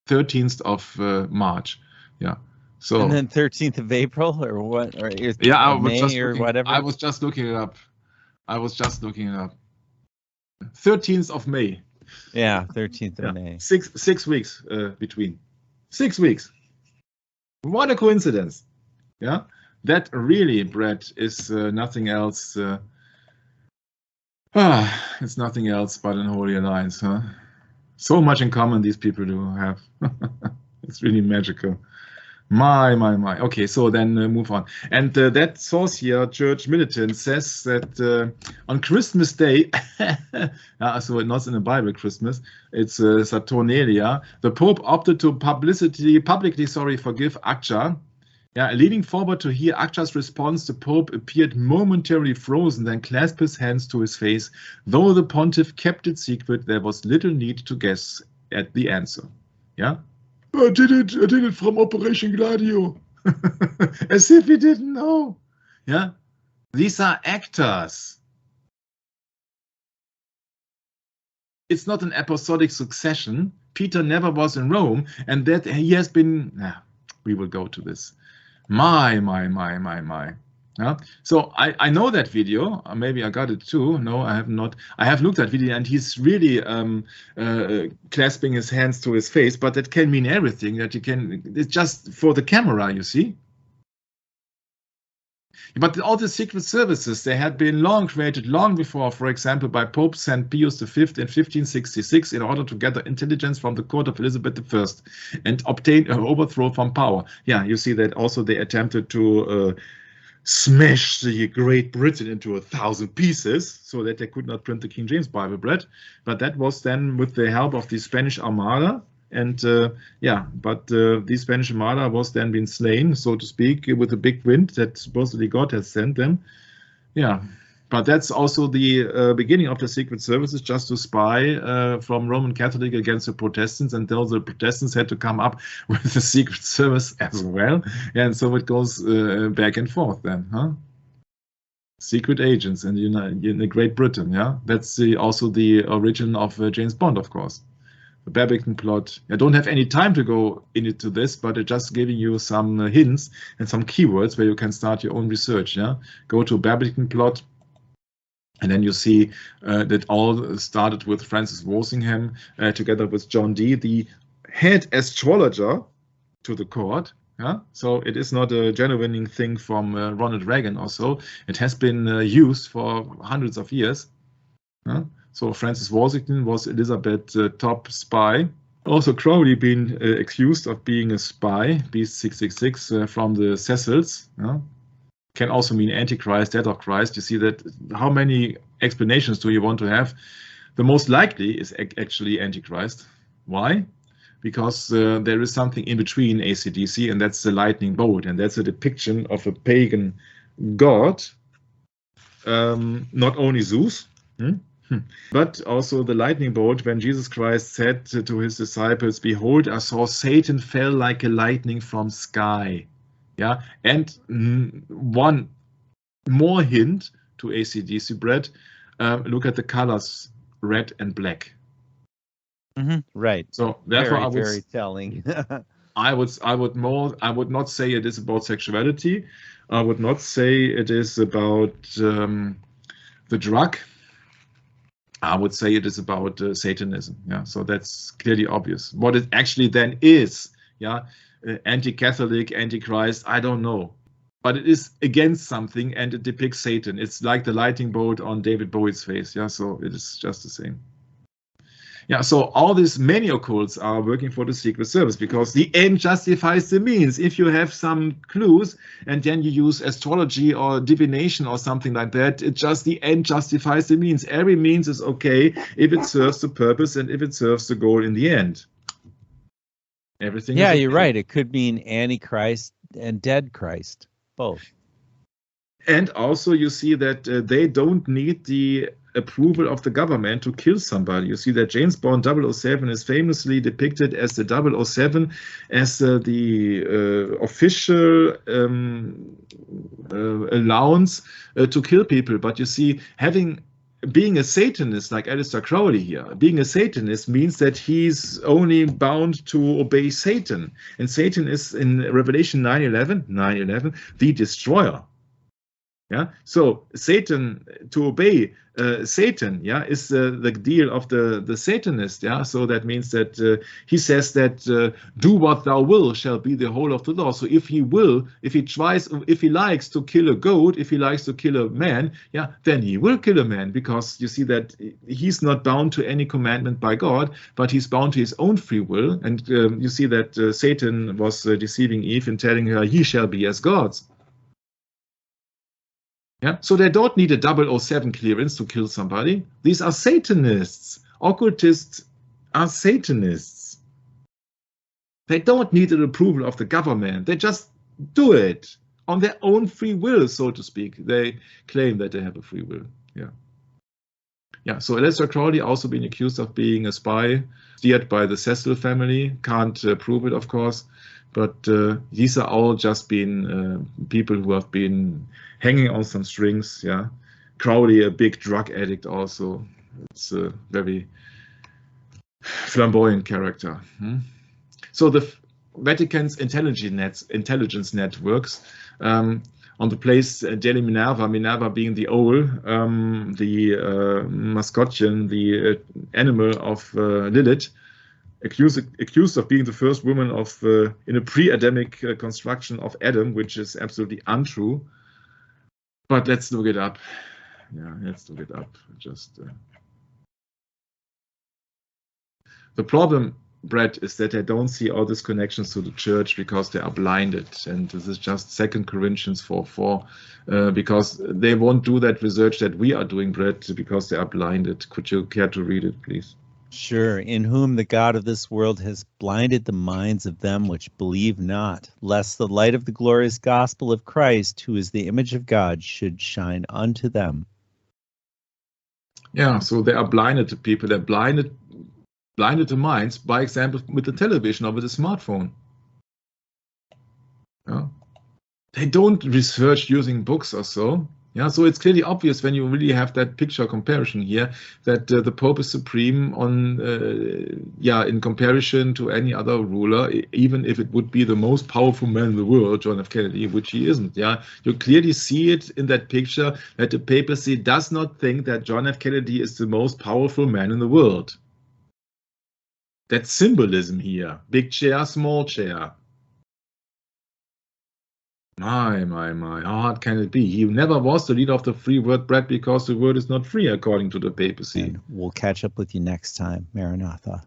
13th of March. Yeah. So. And then 13th of April, or what? Or yeah, I was May just or whatever. I was just looking it up. 13th of May. Yeah, 13th of May. 6 weeks between. 6 weeks. What a coincidence. Yeah. That really, Brett, is nothing else. It's nothing else but an Holy Alliance, huh? So much in common these people do have. It's really magical. My. Okay, so then move on. And that source here, Church Militant, says that on Christmas Day, so not in the Bible Christmas, it's Saturnalia, the Pope opted to publicly forgive Akça. Yeah, leaning forward to hear Akça's response, the Pope appeared momentarily frozen, then clasped his hands to his face. Though the pontiff kept it secret, there was little need to guess at the answer. Yeah? I did it from Operation Gladio. As if he didn't know. Yeah? These are actors. It's not an apostolic succession. Peter never was in Rome, and that he has been... we will go to this. My. Yeah. So I know that video. Maybe I got it too. No, I have not. I have looked at video, and he's really clasping his hands to his face. But that can mean everything. That you can. It's just for the camera, you see. But all the secret services, they had been created long before, for example, by Pope St. Pius V in 1566 in order to gather intelligence from the court of Elizabeth I and obtain an overthrow from power. Yeah, you see that also they attempted to smash the Great Britain into 1,000 pieces so that they could not print the King James Bible bread. But that was then with the help of the Spanish Armada. And yeah, but the Spanish Armada was then being slain, so to speak, with a big wind that supposedly God has sent them. Yeah, but that's also the beginning of the secret services, just to spy from Roman Catholic against the Protestants, until the Protestants had to come up with the secret service as well. And so it goes back and forth then, huh? Secret agents in Great Britain, yeah? That's also the origin of James Bond, of course. The Barbican plot. I don't have any time to go into this, but it's just giving you some hints and some keywords where you can start your own research. Yeah, go to Barbican plot, and then you see that all started with Francis Walsingham together with John Dee, the head astrologer to the court. Yeah, so it is not a genuine thing from Ronald Reagan or so. It has been used for hundreds of years. Yeah? So Francis Walsingham was Elizabeth's top spy. Also Crowley been accused of being a spy, Beast 666 from the Cecils. Can also mean Antichrist, dead of Christ. You see that how many explanations do you want to have? The most likely is actually Antichrist. Why? Because there is something in between AC/DC, and that's the lightning bolt, and that's a depiction of a pagan god, not only Zeus, but also the lightning bolt, when Jesus Christ said to his disciples, "Behold, I saw Satan fell like a lightning from sky." Yeah, and one more hint to AC/DC bread. Look at the colors, red and black. Right. So therefore, very telling. I would not say it is about sexuality. I would not say it is about the drug. I would say it is about Satanism. Yeah, so that's clearly obvious. What it actually then is, yeah, anti-Catholic, anti-Christ, I don't know, but it is against something, and it depicts Satan. It's like the lightning bolt on David Bowie's face. Yeah, so it is just the same. Yeah, so all these many occults are working for the Secret Service because the end justifies the means. If you have some clues and then you use astrology or divination or something like that, it just the end justifies the means. Every means is okay if it serves the purpose and if it serves the goal in the end. Everything. Yeah, you're right. It could mean Antichrist and dead Christ, both. And also you see that they don't need the approval of the government to kill somebody. You see that James Bond 007 is famously depicted as the 007 as the official allowance to kill people. But you see, being a Satanist like Aleister Crowley here, being a Satanist means that he's only bound to obey Satan. And Satan is in Revelation 9:11, the destroyer. Yeah, so Satan, to obey Satan, yeah, is the deal of the Satanist. Yeah, so that means that he says that do what thou will shall be the whole of the law. So if he likes to kill a goat, if he likes to kill a man, yeah, then he will kill a man, because you see that he's not bound to any commandment by God, but he's bound to his own free will. And you see that Satan was deceiving Eve and telling her, "Ye shall be as gods." Yeah, so they don't need a 007 clearance to kill somebody. These are Satanists. Occultists are Satanists. They don't need the approval of the government. They just do it on their own free will, so to speak. They claim that they have a free will. Yeah. Yeah, so Aleister Crowley also been accused of being a spy, steered by the Cecil family. Can't prove it, of course. But these are all just been people who have been hanging on some strings. Yeah, Crowley, a big drug addict, also. It's a very flamboyant character. So Vatican's intelligence networks on the place Daily Minerva being the owl, the mascotchen, the animal of Lilith, accused of being the first woman of in a pre-Adamic construction of Adam, which is absolutely untrue. But let's look it up. Yeah, let's look it up. Just the problem, Brett, is that they don't see all these connections to the church because they are blinded, and this is just 2 Corinthians 4:4, because they won't do that research that we are doing, Brett, because they are blinded. Could you care to read it, please? Sure. In whom the God of this world has blinded the minds of them which believe not, lest the light of the glorious gospel of Christ, who is the image of God, should shine unto them. Yeah, so they are blinded to people. They're blinded to minds, by example, with the television or with the smartphone. Yeah. They don't research using books or so. Yeah, so it's clearly obvious when you really have that picture comparison here that the Pope is supreme on, in comparison to any other ruler, even if it would be the most powerful man in the world, John F. Kennedy, which he isn't. Yeah, you clearly see it in that picture that the papacy does not think that John F. Kennedy is the most powerful man in the world. That's symbolism here. Big chair, small chair. My, how hard can it be? He never was the leader of the free world, Brett, because the world is not free according to the papacy. And we'll catch up with you next time. Maranatha.